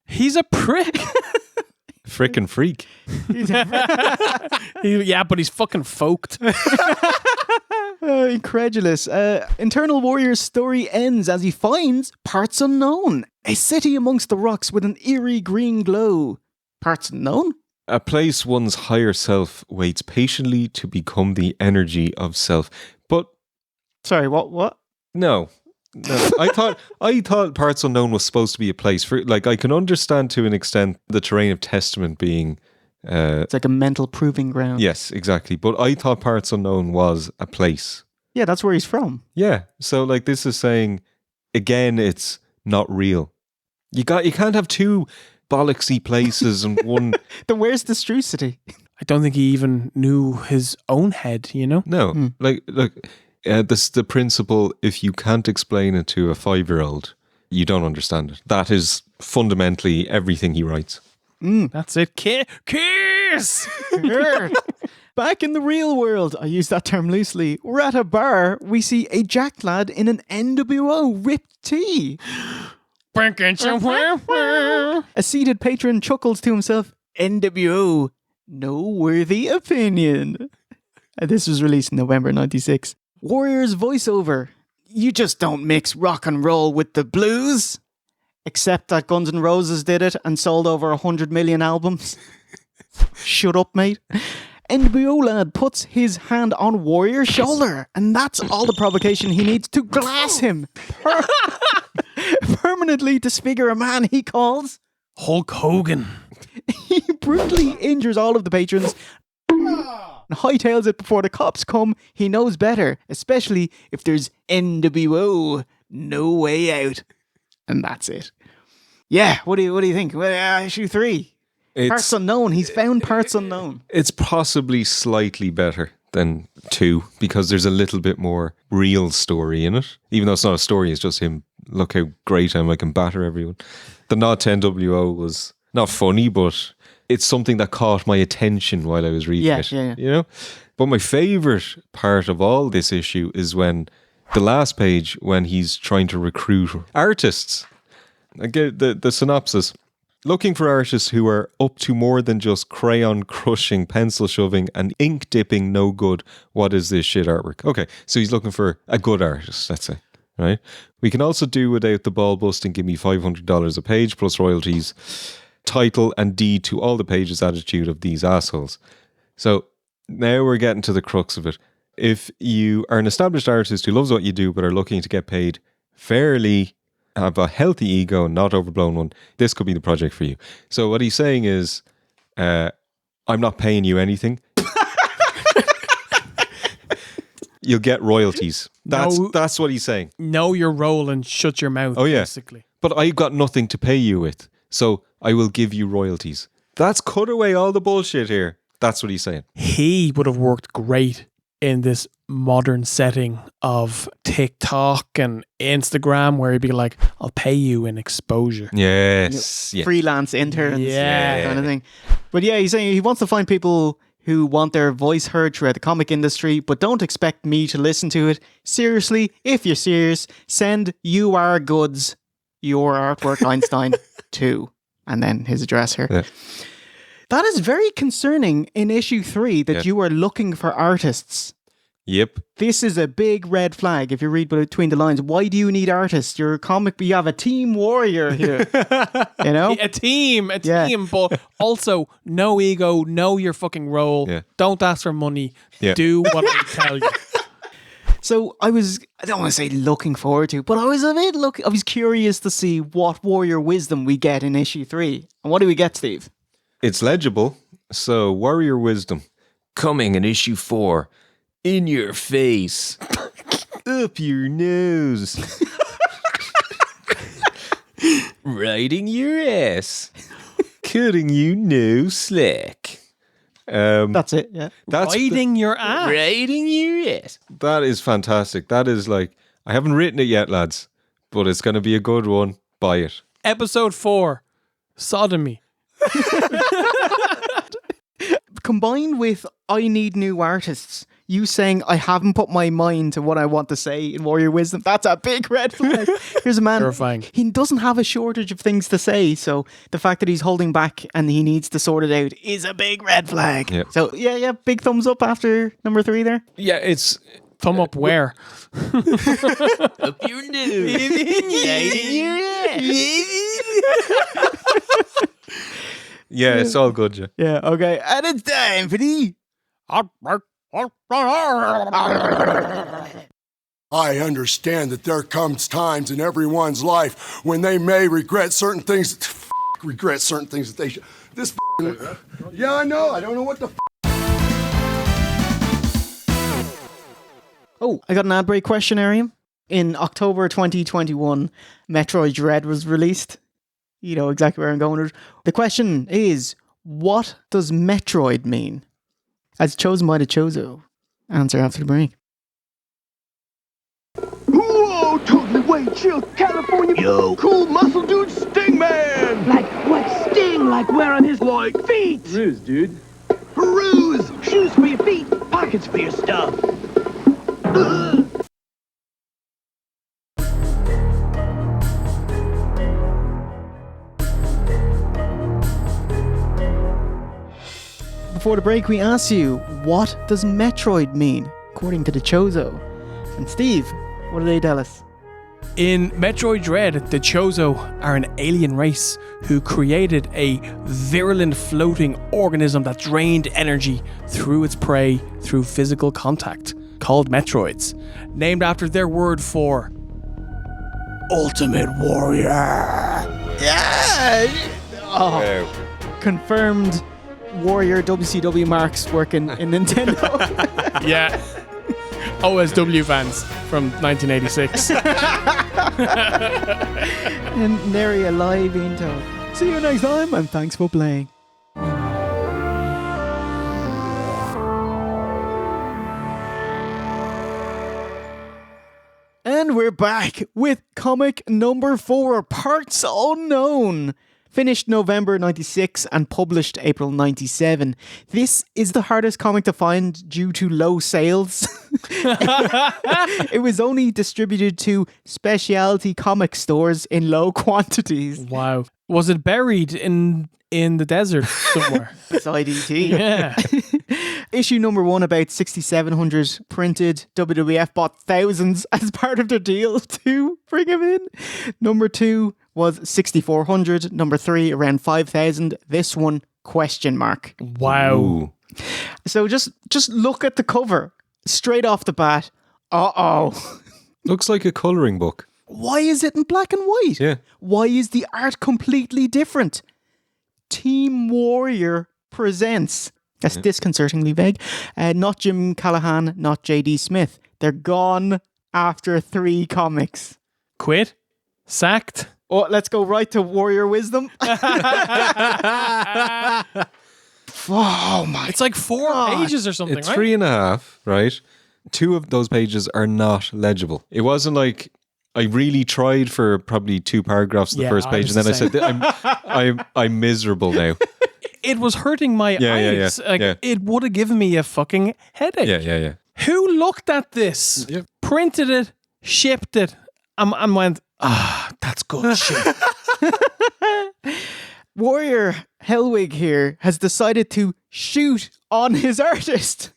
He's a prick. Frickin' freak. But he's fucking folked. Incredulous. Internal Warrior's story ends as he finds parts unknown. A city amongst the rocks with an eerie green glow. Parts unknown? A place one's higher self waits patiently to become the energy of self. But sorry, what? No. I thought Parts Unknown was supposed to be a place for, like, I can understand to an extent the terrain of Testament being it's like a mental proving ground. Yes, exactly. But I thought Parts Unknown was a place. Yeah, that's where he's from. Yeah. So, like, this is saying again, it's not real. You can't have two bollocksy places and one. Then where's Destrucity? I don't think he even knew his own head, No. Like, look, this is the principle. If you can't explain it to a 5-year-old, you don't understand it. That is fundamentally everything he writes. That's it. Kiss! Back in the real world, I use that term loosely, we're at a bar, we see a Jack lad in an NWO ripped tee. A seated patron chuckles to himself, NWO, no worthy opinion. And this was released in November 96. Warrior's voiceover, you just don't mix rock and roll with the blues. Except that Guns N' Roses did it and sold over 100 million albums. Shut up, mate. NWO lad puts his hand on Warrior's shoulder, and that's all the provocation he needs to glass him. Permanently disfigure a man he calls Hulk Hogan. He brutally injures all of the patrons and hightails it before the cops come. He knows better, especially if there's NWO, no way out. And that's it. Yeah, what do you think? Well, issue 3. Parts Unknown. He's found Parts Unknown. It's possibly slightly better than 2 because there's a little bit more real story in it. Even though it's not a story, it's just him. Look how great I am. I can batter everyone. The Nod 10 WO was not funny, but it's something that caught my attention while I was reading it. Yeah. You know? But my favourite part of all this issue is when the last page, when he's trying to recruit artists. I get the synopsis. Looking for artists who are up to more than just crayon crushing, pencil shoving, and ink dipping no good. What is this shit artwork? Okay, so he's looking for a good artist, let's say. Right? We can also do without the ball busting, give me $500 a page plus royalties, title and deed to all the pages attitude of these assholes. So now we're getting to the crux of it. If you are an established artist who loves what you do but are looking to get paid fairly, have a healthy ego, not overblown one, this could be the project for you. So what he's saying is, I'm not paying you anything. You'll get royalties. That's what he's saying. Know your role and shut your mouth, basically. But I've got nothing to pay you with, so I will give you royalties. That's cut away all the bullshit here. That's what he's saying. He would have worked great in this modern setting of TikTok and Instagram where he'd be like, I'll pay you in exposure. Yes. Yeah. Freelance interns, Yeah. kind of thing. But yeah, he's saying he wants to find people who want their voice heard throughout the comic industry, but don't expect me to listen to it. Seriously, if you're serious, send You Are Goods, your artwork, Einstein, to. And then his address here. Yeah. That is very concerning in issue 3 that Yeah. you are looking for artists. Yep. This is a big red flag if you read between the lines. Why do you need artists? You're a comic, but you have a team warrior here. You know? A team, but also no ego, know your fucking role. Yeah. Don't ask for money. Yeah. Do what I tell you. So I don't want to say looking forward to, but I was curious to see what warrior wisdom we get in issue 3. And what do we get, Steve? It's legible. So, warrior wisdom. Coming in issue 4. In your face. Up your nose. Riding your ass. Cutting you no slack. That's it, yeah. Riding your ass. Riding your ass. That is fantastic. That is like, I haven't written it yet, lads, but it's going to be a good one. Buy it. Episode 4, Sodomy. Combined with I need new artists, you saying I haven't put my mind to what I want to say in Warrior Wisdom, that's a big red flag. Here's a man, Terrifying. He doesn't have a shortage of things to say, so the fact that he's holding back and he needs to sort it out is a big red flag. Yeah. So yeah, big thumbs up after number 3 there. Yeah, it's... Thumb up where? Up your nose. Yeah, it's all good, yeah. Yeah, okay. And it's time for the... I understand that there comes times in everyone's life when they may regret certain things. Regret certain things that they should. This. Yeah, I know. I don't know what the. Oh, I got an AdBreak Questionarium. In October 2021, Metroid Dread was released. You know exactly where I'm going with it. The question is, what does Metroid mean? As chosen by the Chozo. Answer after the break. Whoa, totally way chill, California. Yo. Cool muscle dude Sting Man. Like what Sting? Like where on his like feet? Peruse, dude. Peruse. Shoes for your feet, pockets for your stuff. Before the break, we asked you, what does Metroid mean, according to the Chozo? And Steve, what do they tell us? In Metroid Dread, the Chozo are an alien race who created a virulent floating organism that drained energy through its prey through physical contact, called Metroids, named after their word for Ultimate Warrior. Yeah! Oh, confirmed Warrior WCW marks working in Nintendo. Yeah. OSW fans from 1986. And nary a live intro. See you next time, and thanks for playing. And we're back with comic number 4, Parts Unknown. Finished November 96 and published April 97. This is the hardest comic to find due to low sales. It was only distributed to specialty comic stores in low quantities. Wow. Was it buried in the desert somewhere? Beside E.T. Yeah. Issue number 1, about 6,700 printed. WWF bought thousands as part of their deal to bring him in. Number 2 was 6,400. Number 3, around 5,000. This one, question mark. Wow. Ooh. So just look at the cover. Straight off the bat. Uh-oh. Looks like a colouring book. Why is it in black and white? Yeah. Why is the art completely different? Team Warrior presents. That's disconcertingly vague. Not Jim Callahan, not J.D. Smith. They're gone after 3 comics. Quit? Sacked? Oh, let's go right to Warrior Wisdom. Oh my! It's like 4 pages or something, It's right? 3.5, right? 2 of those pages are not legible. It wasn't like I really tried for probably 2 paragraphs of the first page, and then I said, I'm miserable now. It was hurting my eyes. It would have given me a fucking headache. Yeah. Who looked at this, printed it, shipped it, and went, that's good shit. Warrior Hellwig here has decided to shoot on his artist.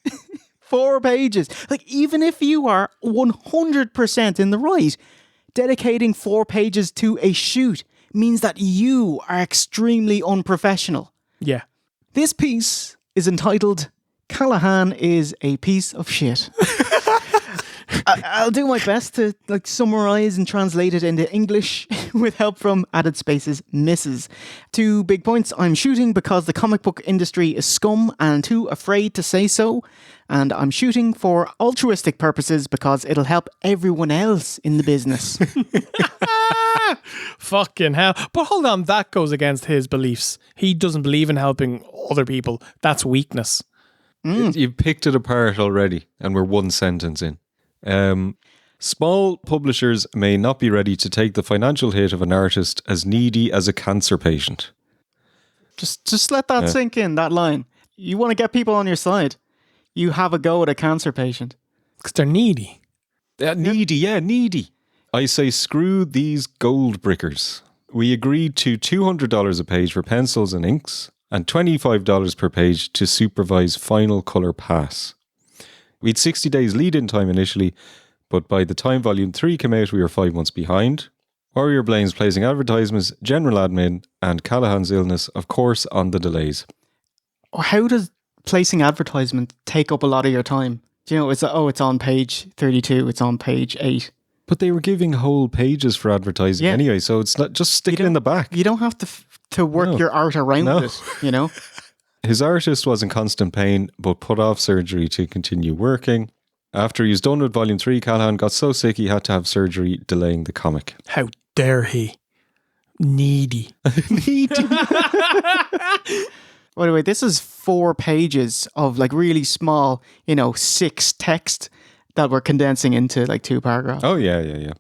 4 pages. Like, even if you are 100% in the right, dedicating 4 pages to a shoot means that you are extremely unprofessional. Yeah. This piece is entitled Callahan is a piece of shit. I'll do my best to summarize and translate it into English with help from Added Space's Mrs. 2 big points. I'm shooting because the comic book industry is scum and too afraid to say so. And I'm shooting for altruistic purposes because it'll help everyone else in the business. Fucking hell. But hold on, that goes against his beliefs. He doesn't believe in helping other people. That's weakness. You've picked it apart already, and we're 1 sentence in. Small publishers may not be ready to take the financial hit of an artist as needy as a cancer patient. Just let that sink in, that line. You want to get people on your side. You have a go at a cancer patient. Because they're needy. Needy. I say screw these gold brickers. We agreed to $200 a page for pencils and inks, and $25 per page to supervise final colour pass. We had 60 days lead-in time initially, but by the time Volume 3 came out, we were 5 months behind. Warrior blames placing advertisements, general admin, and Callahan's illness, of course, on the delays. How does placing advertisement take up a lot of your time? Do you know, it's on page 32, it's on page 8. But they were giving whole pages for advertising anyway, so it's not just stick it in the back. You don't have to work your art around it, you know? His artist was in constant pain, but put off surgery to continue working. After he was done with Volume 3, Callahan got so sick he had to have surgery, delaying the comic. How dare he? Needy. By the way, this is 4 pages of really small, 6 text that we're condensing into 2 paragraphs. Oh, yeah.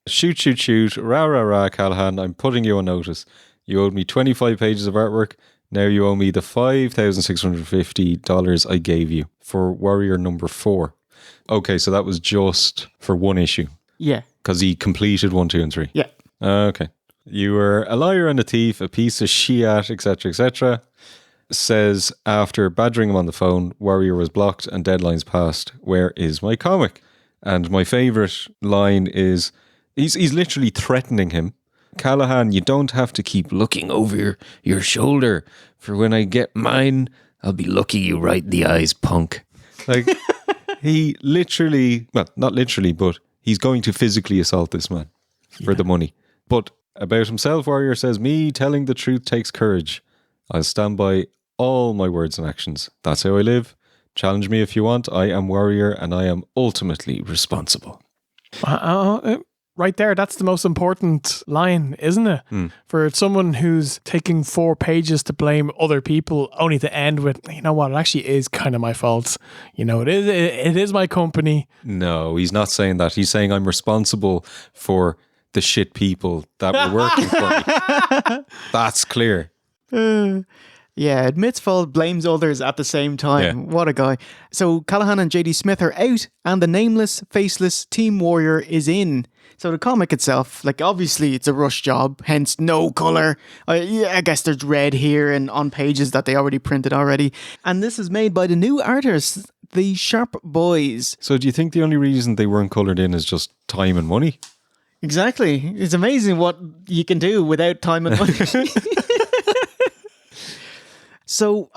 Shoot. Rah, Callahan, I'm putting you on notice. You owed me 25 pages of artwork. Now you owe me the $5,650 I gave you for Warrior number 4. Okay, so that was just for 1 issue. Yeah. Because he completed 1, 2, and 3. Yeah. Okay. You were a liar and a thief, a piece of shit, etc., etc. Says after badgering him on the phone, Warrior was blocked and deadlines passed. Where is my comic? And my favourite line is, he's literally threatening him. Callahan, you don't have to keep looking over your shoulder. For when I get mine, I'll be looking you right in the eyes, punk. He literally, well, not literally, but he's going to physically assault this man for the money. But about himself, Warrior says, me telling the truth takes courage. I'll stand by all my words and actions. That's how I live. Challenge me if you want. I am Warrior and I am ultimately responsible. Right there, that's the most important line, isn't it? For someone who's taking 4 pages to blame other people, only to end with, you know what, it actually is kind of my fault. It is my company. No, he's not saying that. He's saying I'm responsible for the shit people that were working for me. That's clear. Yeah, admits fault, blames others at the same time. Yeah. What a guy. So Callahan and JD Smith are out and the nameless, faceless Team Warrior is in. So the comic itself, obviously it's a rush job, hence no colour. I guess there's red here and on pages that they already printed already. And this is made by the new artists, the Sharp Boys. So do you think the only reason they weren't coloured in is just time and money? Exactly. It's amazing what you can do without time and money. So,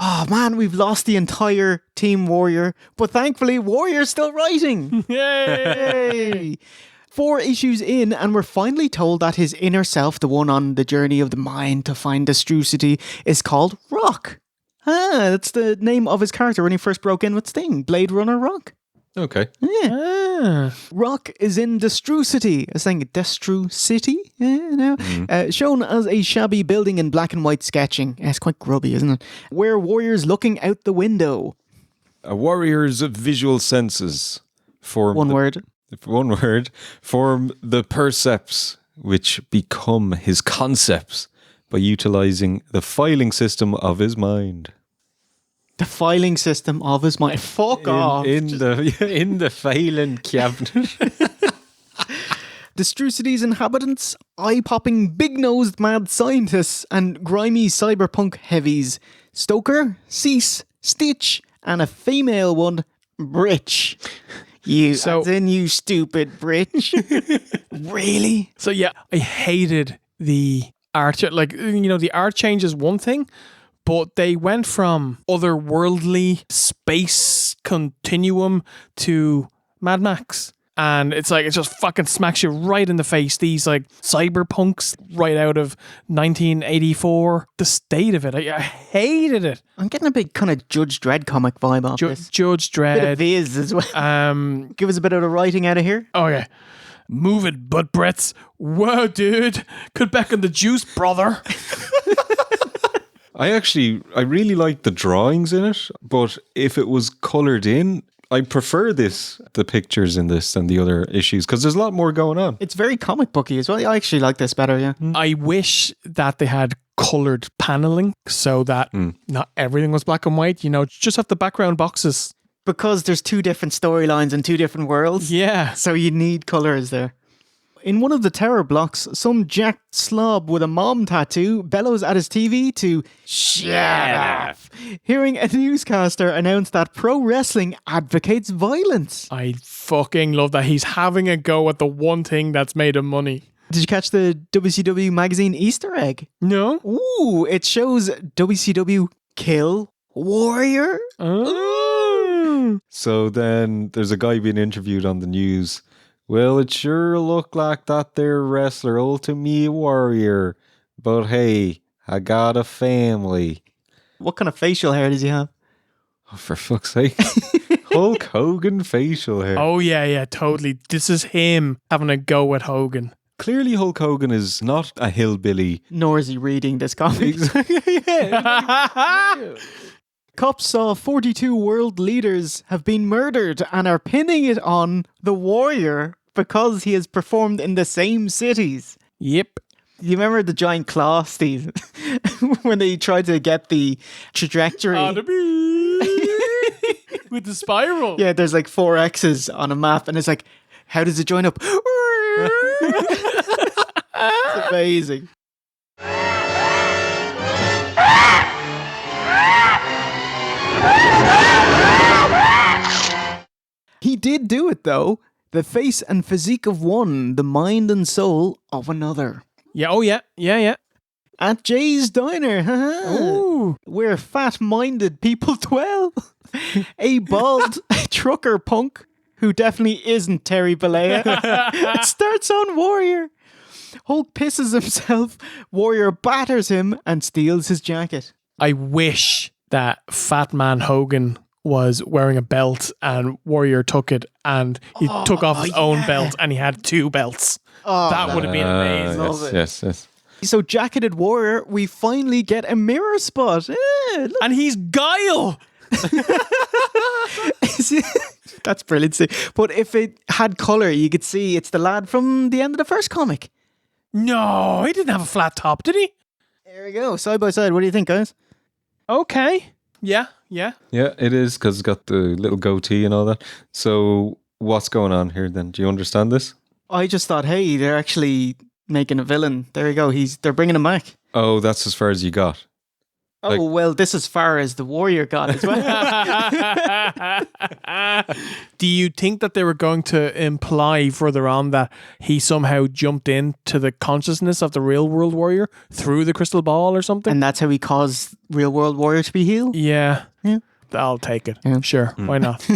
we've lost the entire Team Warrior, but thankfully Warrior's still writing. Yay! 4 issues in, and we're finally told that his inner self, the one on the journey of the mind to find Destrucity, is called Rock. That's the name of his character when he first broke in with Sting, Blade Runner Rock. Okay. Yeah. Rock is in Destrucity. I was saying Destrucity? Shown as a shabby building in black and white sketching. It's quite grubby, isn't it? Where Warrior's looking out the window. A warrior's visual senses form One word. form the percepts which become his concepts by utilizing the filing system of his mind. The filing system of his mind. Fuck off. In the filing cabinet. Destrucity's inhabitants, eye-popping, big-nosed mad scientists, and grimy cyberpunk heavies. Stoker, Cease, Stitch, and a female one, Britch. You stupid Britch. Really? So yeah, I hated the art. Like, the art change is one thing, but they went from otherworldly space continuum to Mad Max. And it's like, it just fucking smacks you right in the face. These like cyberpunks right out of 1984. The state of it. I hated it. I'm getting a big kind of Judge Dredd comic vibe off this. Judge Dredd. Bit of Viz as well. Give us a bit of the writing out of here. Okay. Move it, butt breaths. Whoa, dude. Cut back on the juice, brother. I really like the drawings in it, but if it was coloured in, I prefer the pictures in this than the other issues, because there's a lot more going on. It's very comic booky as well. I actually like this better, yeah. I wish that they had coloured paneling so that not everything was black and white, just have the background boxes. Because there's two different storylines and two different worlds. Yeah. So you need colours there. In one of the terror blocks, some jacked slob with a mom tattoo bellows at his TV to shut up, hearing a newscaster announce that pro wrestling advocates violence. I fucking love that he's having a go at the one thing that's made him money. Did you catch the WCW magazine Easter egg? No. Ooh, it shows WCW kill Warrior. Oh. So then there's a guy being interviewed on the news. Well, it sure looked like that there wrestler, Ultimate Warrior. But hey, I got a family. What kind of facial hair does he have? Oh, for fuck's sake. Hulk Hogan facial hair. Oh, yeah, totally. This is him having a go at Hogan. Clearly Hulk Hogan is not a hillbilly. Nor is he reading this comic. Cops saw 42 world leaders have been murdered and are pinning it on the Warrior because he has performed in the same cities. Yep. You remember the giant claw, Steve? When they tried to get the trajectory. With the spiral. Yeah, there's like 4 X's on a map and it's like, how does it join up? It's amazing. He did do it though. The face and physique of one, the mind and soul of another. Yeah, oh yeah. At Jay's Diner, Ooh. where fat-minded people dwell. A bald trucker punk, who definitely isn't Terry Bollea, starts on Warrior. Hulk pisses himself, Warrior batters him and steals his jacket. I wish that Fat Man Hogan was wearing a belt and Warrior took it and he took off his own belt and he had 2 belts. That would have been amazing. Yes. So jacketed Warrior, we finally get a mirror spot. And he's Guile! That's brilliant. But if it had colour, you could see it's the lad from the end of the first comic. No, he didn't have a flat top, did he? There we go, side by side. What do you think, guys? Okay. Yeah. Yeah, it is, because it's got the little goatee and all that. So what's going on here then? Do you understand this? I just thought, hey, they're actually making a villain. There you go. They're bringing him back. Oh, that's as far as you got. Oh, well, this as far as the Warrior got as well. Do you think that they were going to imply further on that he somehow jumped into the consciousness of the real world Warrior through the crystal ball or something? And that's how he caused real world Warrior to be healed? Yeah. I'll take it. Yeah. Sure. Why not?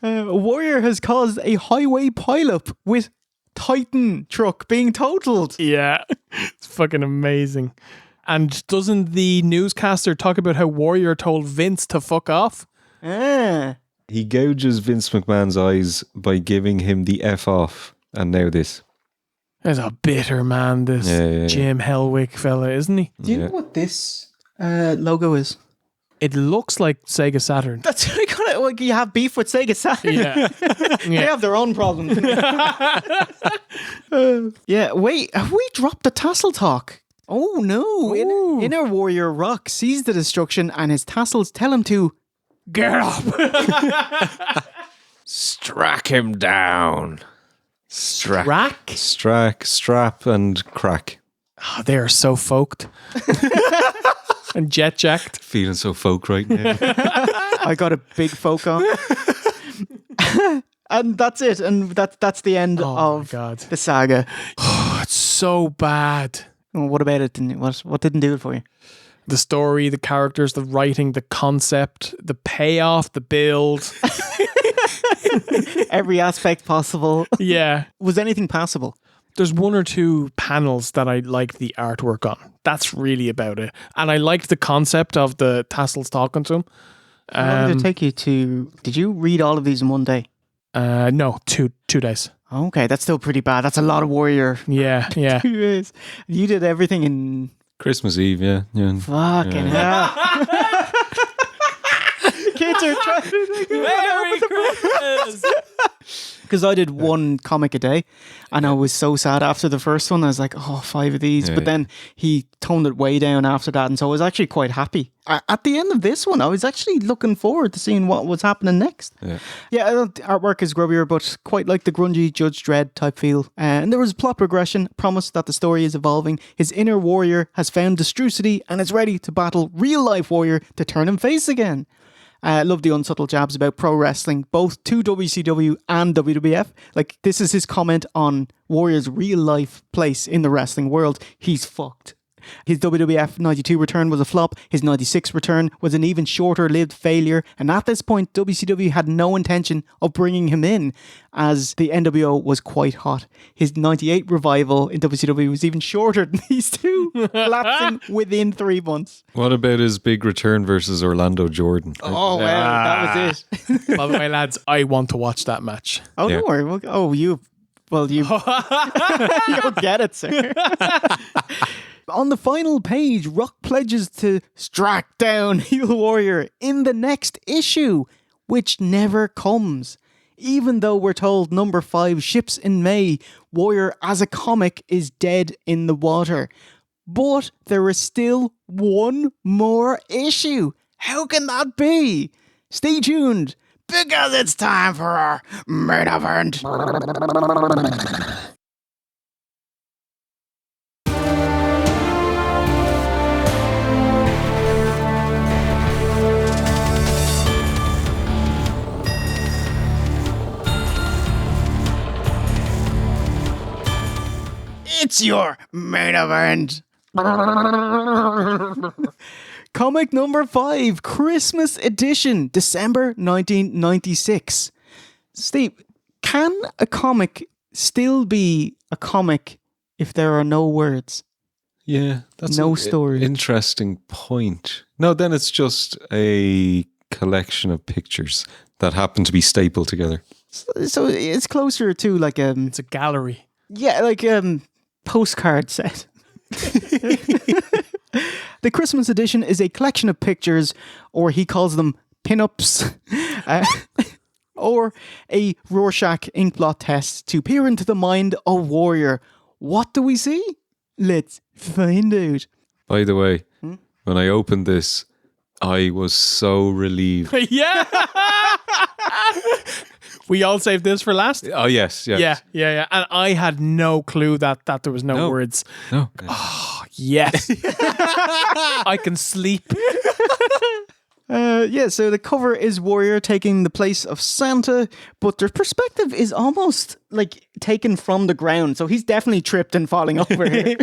Warrior has caused a highway pileup with Titan truck being totaled. Yeah. It's fucking amazing. And doesn't the newscaster talk about how Warrior told Vince to fuck off? He gouges Vince McMahon's eyes by giving him the F off. And now this. There's a bitter man, this Jim Hellwig fella, isn't he? Do you know what this logo is? It looks like Sega Saturn. That's what I got. Like, you have beef with Sega Saturn. Yeah. They have their own problems. Yeah, wait, have we dropped the tassel talk? Oh no. Inner Warrior Rock sees the destruction and his tassels tell him to get up. Strack him down. Strap, and crack. Oh, they are so folked. And jet jacked. Feeling so folk right now. I got a big folk on. And that's it. And that's the end of the saga. It's so bad. Well, what about it? What didn't do it for you? The story, the characters, the writing, the concept, the payoff, the build. Every aspect possible. Yeah. Was anything passable? There's one or two panels that I liked the artwork on. That's really about it. And I liked the concept of the tassels talking to him. How long did it take you to... Did you read all of these in one day? No, two days. Okay, that's still pretty bad. That's a lot of Warrior. Yeah. 2 days. You did everything in... Christmas Eve, yeah. Fucking hell. Kids are trying to... Merry Christmas! Because I did one comic a day and I was so sad after the first one. I was like, 5 of these. But then he toned it way down after that. And so I was actually quite happy. At the end of this one, I was actually looking forward to seeing what was happening next. Yeah, the artwork is grubbier, but quite like the grungy Judge Dredd type feel. And there was plot progression, promise that the story is evolving. His inner warrior has found Destrucity and is ready to battle real life Warrior to turn him face again. Love the unsubtle jabs about pro wrestling, both to WCW and WWF. Like, this is his comment on Warrior's real life place in the wrestling world. He's fucked. His WWF 92 return was a flop. His 96 return was an even shorter lived failure. And at this point, WCW had no intention of bringing him in, as the NWO was quite hot. His 98 revival in WCW was even shorter than these two, lapsing within 3 months. What about his big return versus Orlando Jordan? Oh, well, that was it. By the way, lads, I want to watch that match. Oh, don't worry. You don't get it, sir. On the final page, Rock pledges to strike down Heel Warrior in the next issue, which never comes. Even though we're told number 5 ships in May, Warrior as a comic is dead in the water. But there is still one more issue. How can that be? Stay tuned, because it's time for our main event. It's your main event. Comic number 5, Christmas edition, December 1996. Steve, can a comic still be a comic if there are no words? Yeah, that's no story. Interesting point. No, then it's just a collection of pictures that happen to be stapled together. So it's closer to like it's a gallery. Yeah, like postcard set. The Christmas edition is a collection of pictures, or he calls them pin-ups, or a Rorschach inkblot test to peer into the mind of Warrior. What do we see? Let's find out. By the way, when I opened this, I was so relieved. Yeah. We all saved this for last? Oh, yes. Yeah. And I had no clue that there was no words. No. Oh, yes. I can sleep. So the cover is Warrior taking the place of Santa, but their perspective is almost like taken from the ground. So he's definitely tripped and falling over here.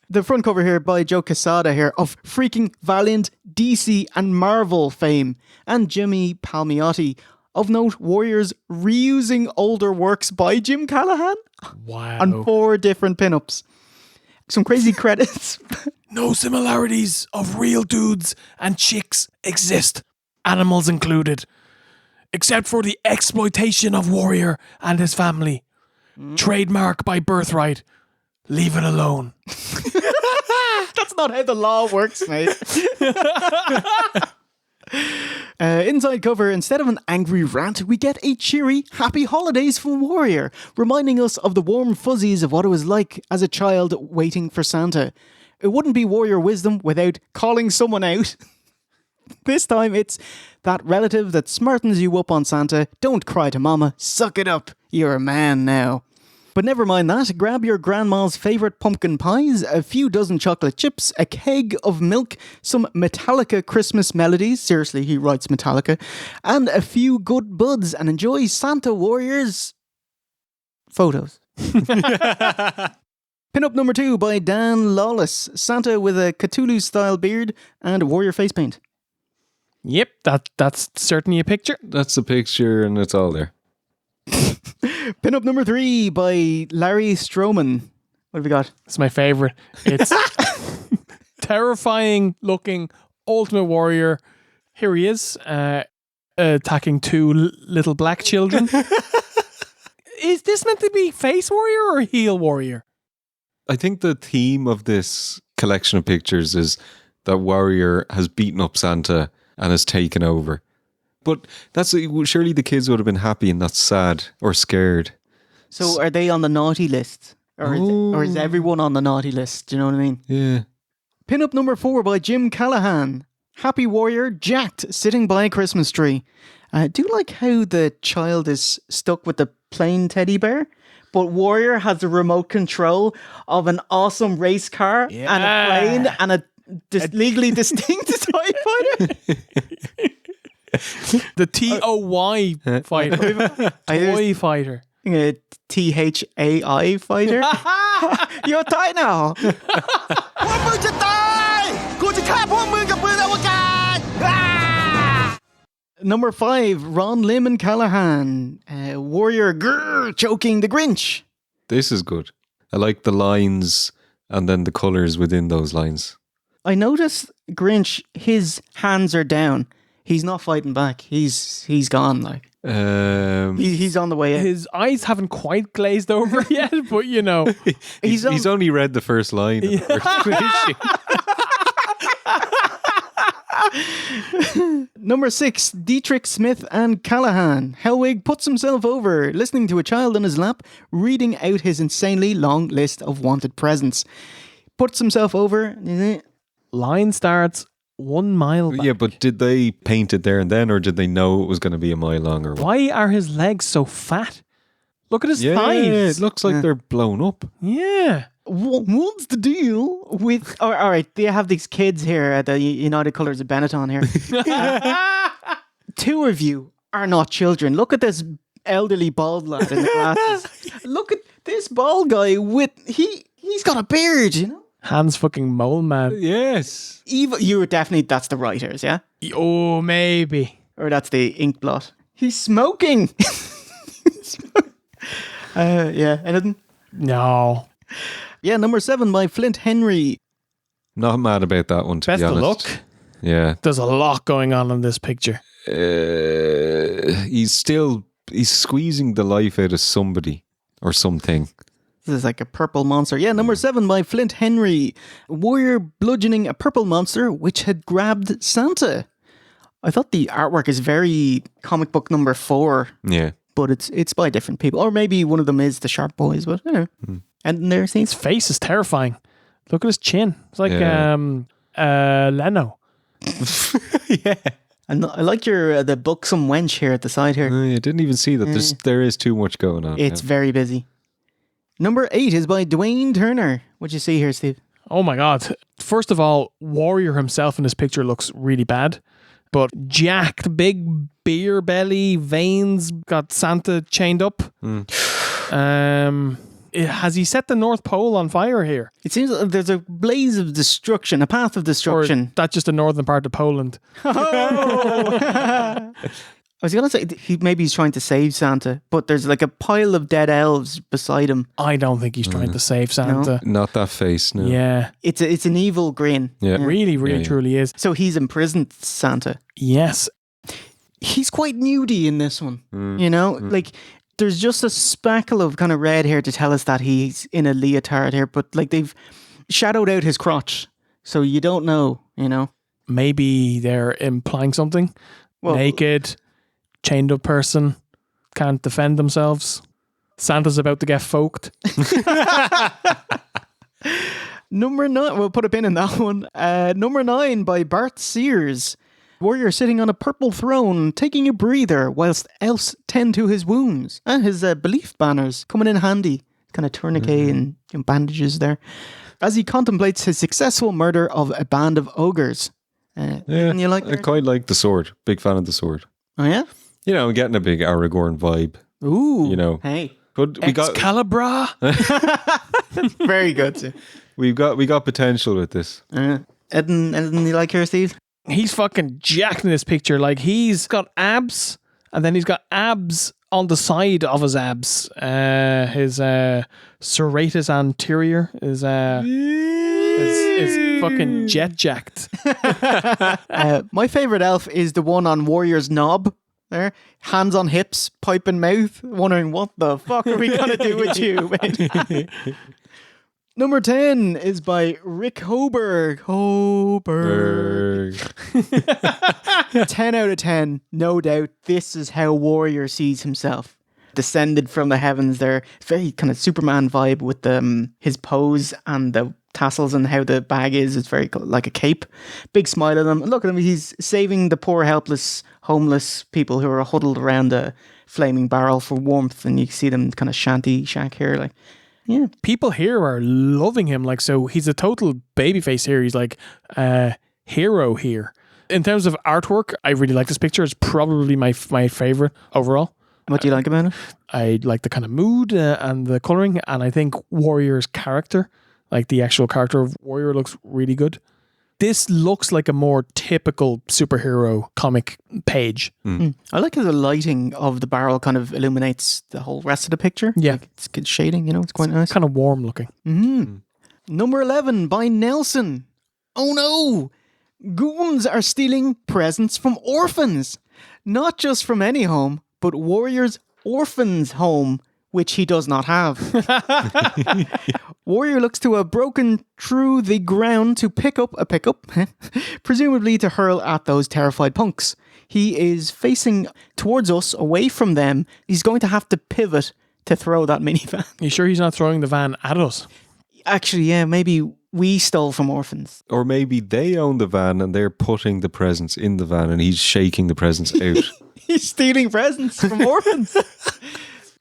The front cover here by Joe Quesada here of freaking Valiant, DC and Marvel fame, and Jimmy Palmiotti. Of note, Warriors reusing older works by Jim Callahan. Wow. On 4 different pinups. Some crazy credits. No similarities of real dudes and chicks exist, animals included, except for the exploitation of Warrior and his family. Trademark by birthright. Leave it alone. That's not how the law works, mate. Inside cover, instead of an angry rant, we get a cheery happy holidays from Warrior, reminding us of the warm fuzzies of what it was like as a child waiting for Santa. It wouldn't be Warrior wisdom without calling someone out. This time it's that relative that smartens you up on Santa. Don't cry to mama, suck it up, you're a man now. But never mind that, grab your grandma's favourite pumpkin pies, a few dozen chocolate chips, a keg of milk, some Metallica Christmas melodies, seriously, he writes Metallica, and a few good buds, and enjoy Santa Warriors photos. Pin-up number 2 by Dan Lawless, Santa with a Cthulhu-style beard and warrior face paint. Yep, that's certainly a picture. That's a picture and it's all there. Pin-up number 3 by Larry Stroman. What have we got? It's my favourite. It's terrifying looking Ultimate Warrior. Here he is, attacking 2 little black children. Is this meant to be face warrior or heel warrior? I think the theme of this collection of pictures is that Warrior has beaten up Santa and has taken over. But that's surely the kids would have been happy and not sad or scared. So are they on the naughty list? Or is everyone on the naughty list? Do you know what I mean? Yeah. Pin-up number 4 by Jim Callahan. Happy Warrior, jacked, sitting by a Christmas tree. I do like how the child is stuck with the plain teddy bear, but Warrior has the remote control of an awesome race car and a plane and a legally distinct TIE fighter. The TOY fighter. Toy fighter. THAI fighter. You're tight now. Number 5, Ron Lim and Callahan. Warrior choking the Grinch. This is good. I like the lines and then the colours within those lines. I noticed Grinch, his hands are down. He's not fighting back. He's gone. Like he's on the way out. His eyes haven't quite glazed over yet, but you know, he's only read the first line. Of the first issue. Number 6, Dietrich Smith and Callahan. Hellwig puts himself over, listening to a child on his lap, reading out his insanely long list of wanted presents. Puts himself over. Line starts 1 mile back. Yeah, but did they paint it there and then, or did they know it was going to be a mile long? Or what? Why are his legs so fat? Look at his thighs. It looks like they're blown up. Yeah. What's the deal with... all right, they have these kids here at the United Colours of Benetton here. 2 of you are not children. Look at this elderly bald lad in the glasses. Look at this bald guy with... He's got a beard, you know? Hans fucking Mole Man. Yes. You were definitely... That's the writers, yeah? Oh, maybe. Or that's the ink blot. He's smoking. Yeah, anything? No. Yeah, number 7 by Flint Henry. Not mad about that one, to Best be honest. of luck. Yeah. There's a lot going on in this picture. He's squeezing the life out of somebody or something. This is like a purple monster. Yeah, number 7 by Flint Henry. Warrior bludgeoning a purple monster which had grabbed Santa. I thought the artwork is very comic book number 4. Yeah. But it's by different people. Or maybe one of them is the Sharp Boys, but you know. And there's his face is terrifying. Look at his chin. It's like Leno. Yeah. And I like your the buxom wench here at the side here. I didn't even see that. There is too much going on. It's very busy. Number 8 is by Dwayne Turner. What'd you see here, Steve? Oh my God. First of all, Warrior himself in this picture looks really bad. But jacked, big beer belly, veins, got Santa chained up. Has he set the North Pole on fire here? It seems like there's a blaze of destruction, a path of destruction. Or that's just the northern part of Poland. I was going to say, he's trying to save Santa, but there's like a pile of dead elves beside him. I don't think he's trying to save Santa. No? Not that face, no. Yeah. It's an evil grin. Yeah. Really, truly is. So he's imprisoned Santa. Yes. He's quite nudie in this one. You know, like there's just a speckle of kind of red here to tell us that he's in a leotard here, but like they've shadowed out his crotch. So you don't know, you know. Maybe they're implying something. Well, naked, chained up person, can't defend themselves. Santa's about to get folked. Number 9, we'll put a pin in that one. Number 9 by Bart Sears. Warrior sitting on a purple throne, taking a breather whilst elves tend to his wounds. And his belief banners coming in handy. Kind of tourniquet and bandages there. As he contemplates his successful murder of a band of ogres. And you like I quite like the sword. Big fan of the sword. Oh, yeah? You know, I'm getting a big Aragorn vibe. Ooh. You know. Hey. But we got Excalibur. Very good. we got potential with this. Eden, you like here, Steve? He's fucking jacked in this picture. Like, he's got abs, and then he's got abs on the side of his abs. His serratus anterior is fucking jet jacked. My favorite elf is the one on Warrior's knob. There, hands on hips, pipe in mouth, wondering what the fuck are we gonna do with you, mate? Number 10 is by Rick Hoberg. 10 out of 10, no doubt. This is how Warrior sees himself. Descended from the heavens there. Very kind of Superman vibe with his pose and the tassels and how the bag is. It's very like a cape. Big smile at him. And look at him. He's saving the poor, helpless, homeless people who are huddled around a flaming barrel for warmth. And you see them kind of shanty shack here. Like, yeah. People here are loving him. Like, so he's a total babyface here. He's like a hero here. In terms of artwork, I really like this picture. It's probably my favorite overall. What do you like about it? I like the kind of mood and the coloring, and I think Warrior's character, like the actual character of Warrior, looks really good. This looks like a more typical superhero comic page. I like how the lighting of the barrel kind of illuminates the whole rest of the picture. Yeah. Like it's good shading, you know, it's quite nice. Kind of warm looking. Number 11 by Nelson. Oh no! Goons are stealing presents from orphans. Not just from any home, but Warrior's orphan's home, which he does not have. Warrior looks to have broken through the ground to pick up a pickup, presumably to hurl at those terrified punks. He is facing towards us, away from them. He's going to have to pivot to throw that minivan. You sure he's not throwing the van at us? Actually, yeah, maybe we stole from orphans. Or maybe they own the van and they're putting the presents in the van and he's shaking the presents out. He's stealing presents from orphans.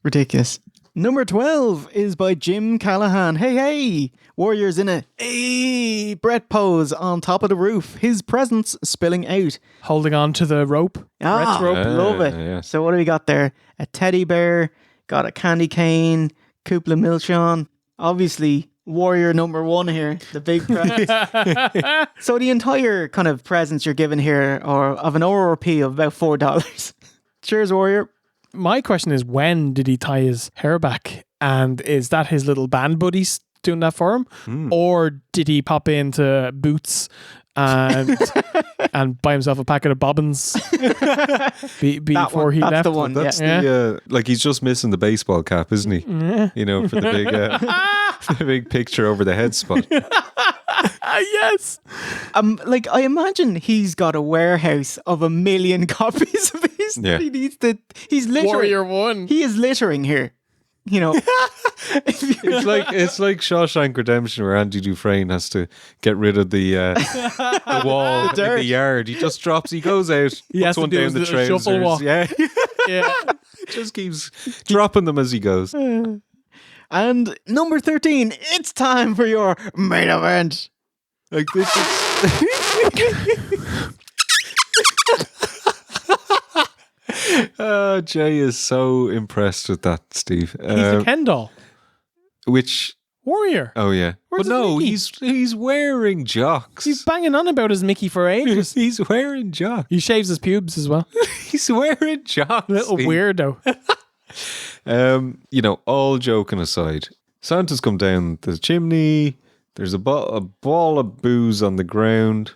Ridiculous. Number 12 is by Jim Callahan. Hey. Warrior's in a Brett pose on top of the roof. His presents spilling out. Holding on to the rope. Brett's rope. Love it. Yeah. So what do we got there? A teddy bear. Got a candy cane. Kupla Milchon. Obviously, Warrior number 1 here. The big prize. So the entire kind of presents you're given here are of an ORP of about $4. Cheers, Warrior. My question is, when did he tie his hair back? And is that his little band buddies doing that for him? Or did he pop into Boots and buy himself a packet of bobbins before he that's left? The one. That's yeah. the like he's just missing the baseball cap, isn't he? Yeah. You know, for the big the big picture over the head spot. Yes. Like I imagine he's got a warehouse of 1 million copies of these. Yeah. He's littering. Warrior 1. He is littering here. You know. It's like Shawshank Redemption where Andy Dufresne has to get rid of the wall in the yard. He just drops. He goes out. He has puts to one do down the a shuffle trousers. walk. Yeah. Yeah. Just keeps dropping them as he goes. And number 13, it's time for your main event. Like this is Jay is so impressed with that, Steve. He's a Ken doll. Which Warrior. Oh yeah. Where's but no, his he's wearing jocks. He's banging on about his Mickey for ages. He's wearing jocks. He shaves his pubes as well. He's wearing jocks. Little weirdo. You know, all joking aside, Santa's come down the chimney. There's a ball of booze on the ground.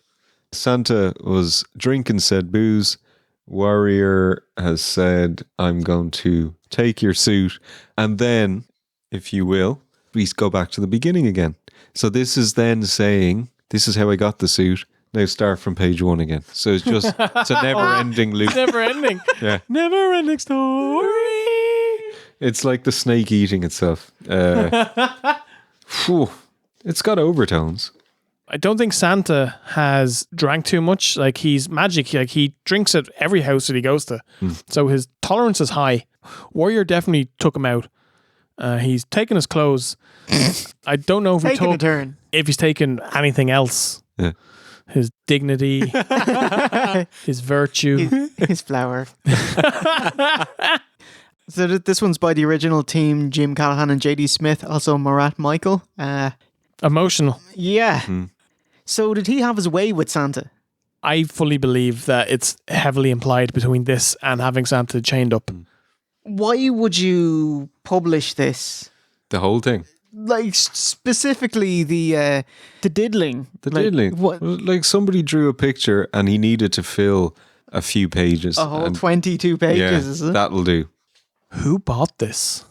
Santa was drinking said booze. Warrior has said, I'm going to take your suit. And then, if you will, we go back to the beginning again. So this is then saying, this is how I got the suit. Now start from page 1 again. So it's just, it's a never-ending loop. It's never ending. Yeah. Never ending story. It's like the snake eating itself. Phew. It's got overtones. I don't think Santa has drank too much. Like, he's magic. Like, he drinks at every house that he goes to. So his tolerance is high. Warrior definitely took him out. He's taken his clothes. I don't know if Taking a turn. if he's taken anything else. Yeah. His dignity, his virtue, his flower. So this one's by the original team, Jim Callahan and J.D. Smith, also Marat Michael. Emotional. Yeah. So did he have his way with Santa? I fully believe that it's heavily implied between this and having Santa chained up. Why would you publish this? The whole thing. Like, specifically the diddling. The like, diddling. What? Like somebody drew a picture and he needed to fill a few pages. A whole 22 pages, is it? That'll do. Who bought this?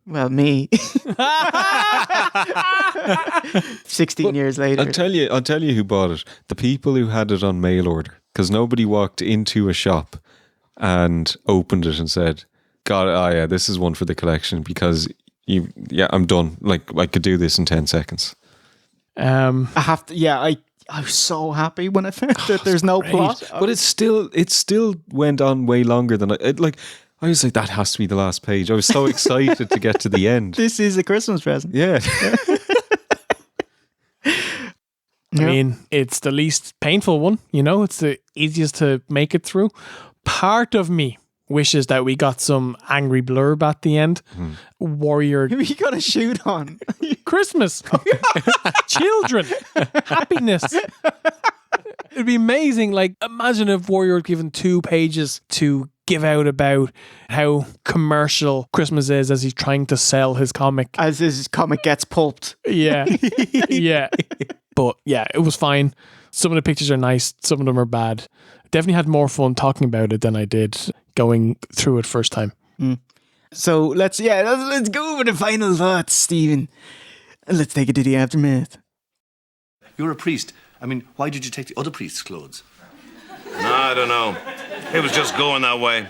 Well, me. 16 years later. I'll tell you who bought it. The people who had it on mail order. Because nobody walked into a shop and opened it and said, God, yeah, this is one for the collection because I'm done. Like, I could do this in 10 seconds. I have to, I was so happy when I found that there's no plot. But it still went on way longer than I was like, that has to be the last page. I was so excited to get to the end. This is a Christmas present. Yeah. I mean, it's the least painful one, it's the easiest to make it through. Part of me wishes that we got some angry blurb at the end. Warrior. Who you got a shoot on? Christmas. Children. Happiness. It'd be amazing. Like, imagine if Warrior had given 2 pages to give out about how commercial Christmas is as he's trying to sell his comic. As his comic gets pulped. Yeah. Yeah. But yeah, it was fine. Some of the pictures are nice. Some of them are bad. Definitely had more fun talking about it than I did going through it first time. So let's go over the final thoughts, Stephen. Let's take it to the aftermath. You're a priest. I mean, why did you take the other priest's clothes? I don't know. It was just going that way.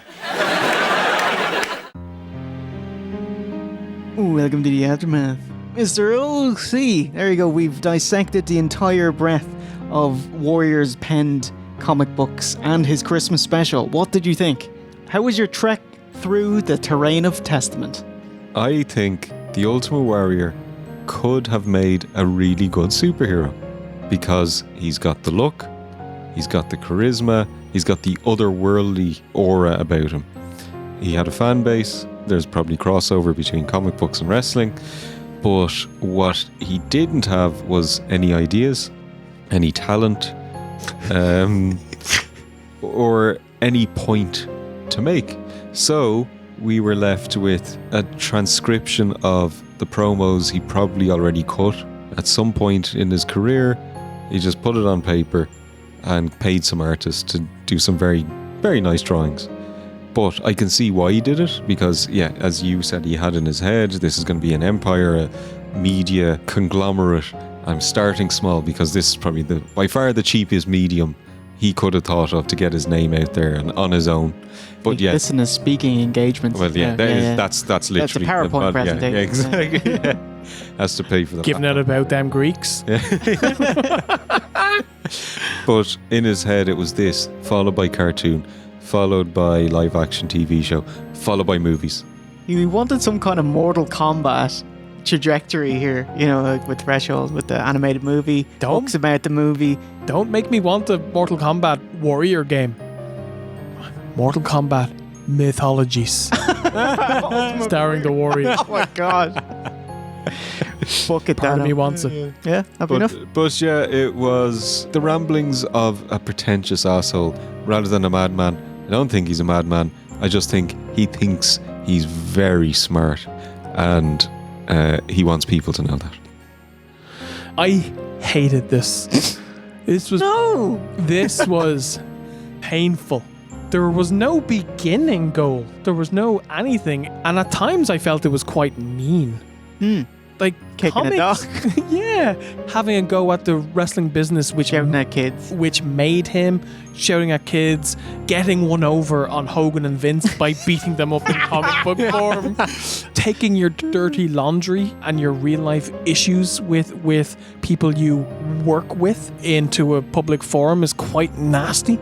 Welcome to the aftermath. Mr. O.C. There you go. We've dissected the entire breadth of Warrior's penned comic books and his Christmas special. What did you think? How was your trek through the terrain of Testament? I think the Ultimate Warrior could have made a really good superhero because he's got the look, he's got the charisma, he's got the otherworldly aura about him. He had a fan base. There's probably crossover between comic books and wrestling. But what he didn't have was any ideas, any talent, or any point to make. So we were left with a transcription of the promos he probably already cut at some point in his career. He just put it on paper and paid some artists to do some very, very nice drawings. But I can see why he did it because, yeah, as you said, he had in his head, this is going to be an empire, a media conglomerate. I'm starting small because this is probably by far the cheapest medium he could have thought of to get his name out there and on his own. But yeah, listen to speaking engagements. Well, that's literally that's a PowerPoint presentation. Yeah, exactly. Yeah. Has to pay for that. Giving out about them Greeks. But in his head, it was this, followed by cartoon, followed by live action TV show, followed by movies. He wanted some kind of Mortal Kombat trajectory here, like with Threshold, with the animated movie, books about the movie. Don't make me want a Mortal Kombat Warrior game. Mortal Kombat Mythologies. Starring the Warrior. Oh my god. Fuck it, Part of me wants it. Yeah, happy enough. But yeah, it was the ramblings of a pretentious asshole rather than a madman. I don't think he's a madman. I just think he thinks he's very smart and he wants people to know that. I hated this. This was painful. There was no beginning goal. There was no anything. And at times I felt it was quite mean. like Kicking a dog. Yeah, having a go at the wrestling business, which shouting at kids, which made him shouting at kids, getting one over on Hogan and Vince by beating them up in comic book form, taking your dirty laundry and your real life issues with people you work with into a public forum is quite nasty.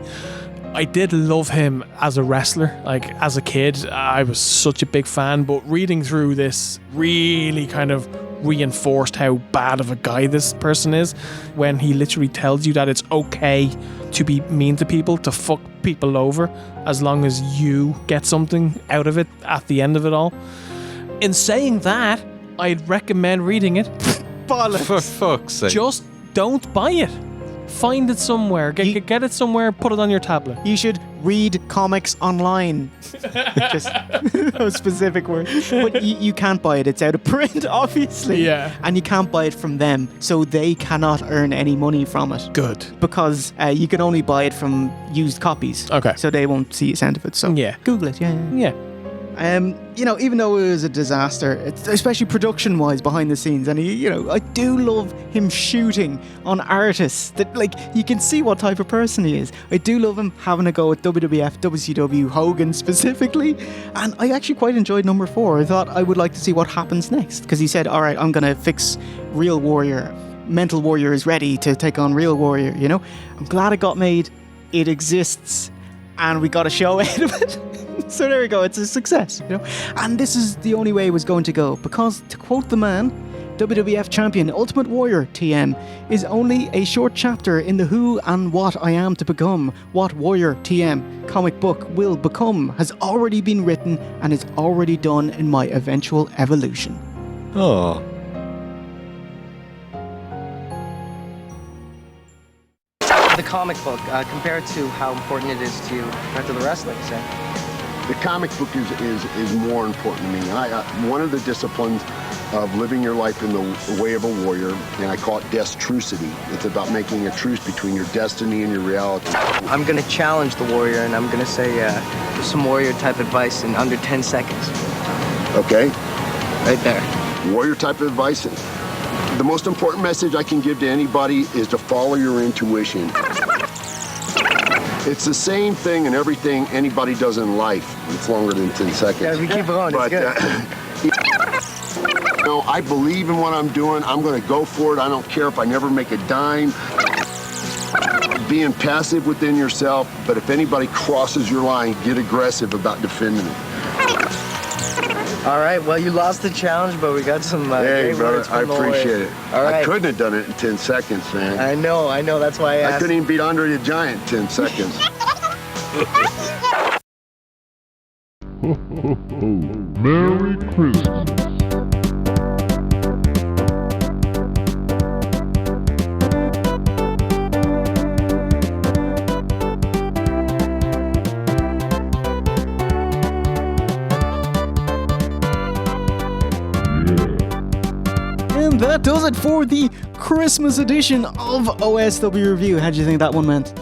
I did love him as a wrestler. Like, as a kid, I was such a big fan, but reading through this really kind of reinforced how bad of a guy this person is when he literally tells you that it's okay to be mean to people, to fuck people over, as long as you get something out of it at the end of it all. In saying that, I'd recommend reading it. Bollocks. For fuck's sake. Just don't buy it. Find it somewhere. Get it somewhere. Put it on your tablet. You should read comics online. Just those specific words. But you can't buy it. It's out of print, obviously. Yeah. And you can't buy it from them, so they cannot earn any money from it. Good. Because you can only buy it from used copies. Okay. So they won't see a cent of it. So yeah. Google it. Yeah. Even though it was a disaster, especially production-wise behind the scenes, and I do love him shooting on artists that, like, you can see what type of person he is. I do love him having a go at WWF, WCW, Hogan specifically, and I actually quite enjoyed number 4. I thought I would like to see what happens next, because he said, all right, I'm going to fix Real Warrior. Mental Warrior is ready to take on Real Warrior, I'm glad it got made. It exists, and we got a show out of it. So there we go, it's a success, And this is the only way it was going to go, because, to quote the man, WWF champion Ultimate Warrior TM is only a short chapter in the who and what I am to become. What Warrior TM comic book will become has already been written and is already done in my eventual evolution. Oh. The comic book, compared to how important it is to you compared to the wrestling, say? The comic book is more important to me. One of the disciplines of living your life in the way of a warrior, and I call it Destrucity. It's about making a truce between your destiny and your reality. I'm going to challenge the warrior, and I'm going to say some warrior-type advice in under 10 seconds. Okay. Right there. Warrior-type advice. The most important message I can give to anybody is to follow your intuition. It's the same thing in everything anybody does in life. It's longer than 10 seconds. Yeah, we keep going. It's good. I believe in what I'm doing. I'm going to go for it. I don't care if I never make a dime. Being passive within yourself, but if anybody crosses your line, get aggressive about defending it. All right, well, you lost the challenge, but we got some hey, great brother, words I from the appreciate warrior. it. All right. I couldn't have done it in 10 seconds, man. I know, that's why I asked. I couldn't even beat Andre the Giant in 10 seconds. Merry Christmas. And that does it for the Christmas edition of OSW Review. How do you think that one went?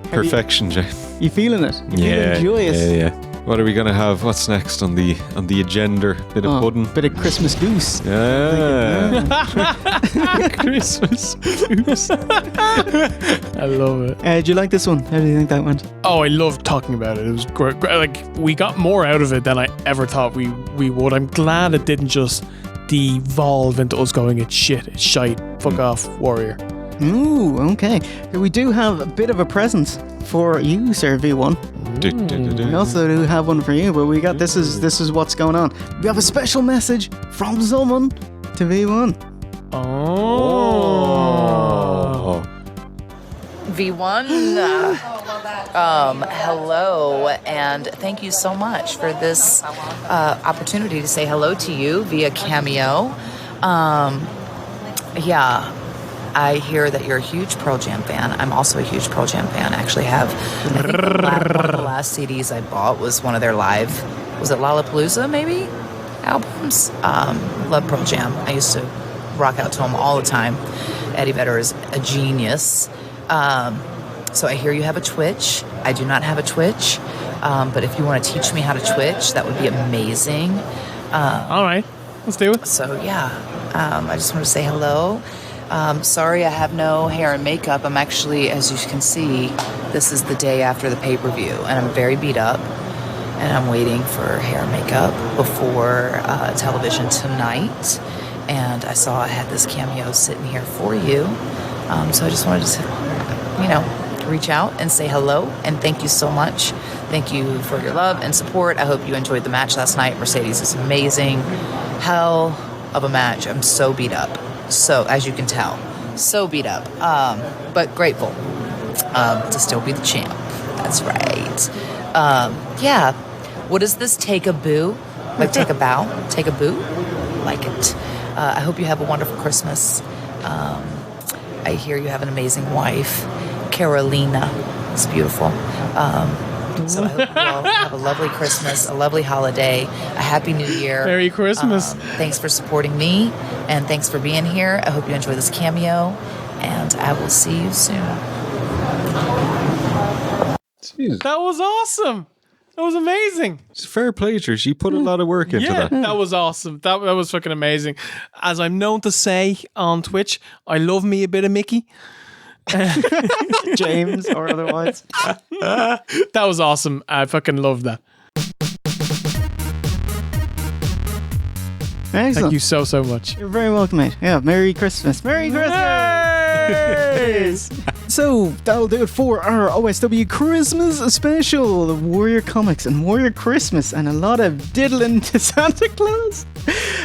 Perfection, Jay. You feeling it? Yeah. Joyous? Yeah. What are we gonna have? What's next on the agenda? Bit of pudding. Bit of Christmas goose. Yeah. Christmas goose. I love it. Do you like this one? How do you think that went? Oh, I loved talking about it. It was great. Like, we got more out of it than I ever thought we would. I'm glad it didn't just devolve into us going, it's shit, it's shite, fuck off, warrior. Ooh, okay. So we do have a bit of a present for you, Sir V1. We also do have one for you, but we got this is what's going on. We have a special message from someone to V1. Oh. V1, hello, and thank you so much for this opportunity to say hello to you via Cameo. I hear that you're a huge Pearl Jam fan. I'm also a huge Pearl Jam fan. I actually have, I think one of the last CDs I bought was one of their live, was it Lollapalooza maybe? Albums. Love Pearl Jam. I used to rock out to them all the time. Eddie Vedder is a genius. So I hear you have a Twitch. I do not have a Twitch, but if you want to teach me how to Twitch, that would be amazing. All right. Let's do it. So yeah, I just want to say hello. Sorry I have no hair and makeup. I'm actually, as you can see, this is the day after the pay-per-view, and I'm very beat up, and I'm waiting for hair and makeup before television tonight. And I saw I had this cameo sitting here for you. So I just wanted to, reach out and say hello and thank you so much. Thank you for your love and support. I hope you enjoyed the match last night. Mercedes is amazing. Hell of a match. I'm so beat up. So, as you can tell, so beat up. But grateful to still be the champ. That's right. Yeah. What is this? Take a boo? Like take a bow? Take a boo? Like it. I hope you have a wonderful Christmas. I hear you have an amazing wife, Carolina. It's beautiful. So I hope you all have a lovely Christmas, a lovely holiday, a happy New Year. Merry Christmas. Thanks for supporting me, and thanks for being here. I hope you enjoy this cameo, and I will see you soon. Jeez. That was awesome. That was amazing. It's fair play, Trish. You put a lot of work into that. That was awesome. That was fucking amazing. As I'm known to say on Twitch, I love me a bit of Mickey. James or otherwise. That was awesome. I fucking loved that. Excellent. Thank you so much. You're very welcome, mate. Yeah, Merry Christmas. Merry Christmas! So, that'll do it for our OSW Christmas special. Warrior Comics and Warrior Christmas and a lot of diddling to Santa Claus.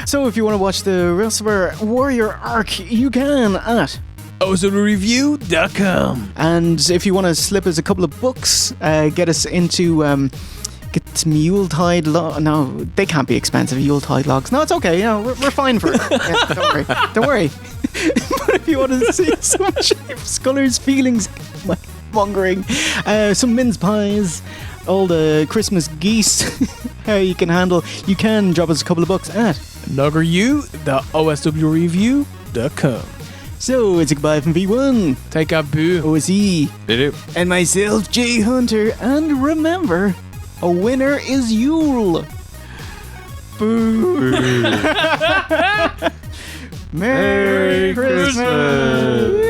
So, if you want to watch the rest of our Warrior arc, you can at OSWreview.com. And if you want to slip us a couple of books, get us into get some Yuletide no, they can't be expensive, Yuletide logs. No, it's okay, we're fine for it. Yeah, don't worry. But if you want to see some shapes, colours, feelings, mongering, some mince pies, all the Christmas geese, how you can handle, you can drop us a couple of bucks at nuggeryou.oswreview.com. So it's a goodbye from V1. Take a boo. OSE. Bidu. And myself, Jay Hunter. And remember, a winner is Yule. Boo. Merry Christmas.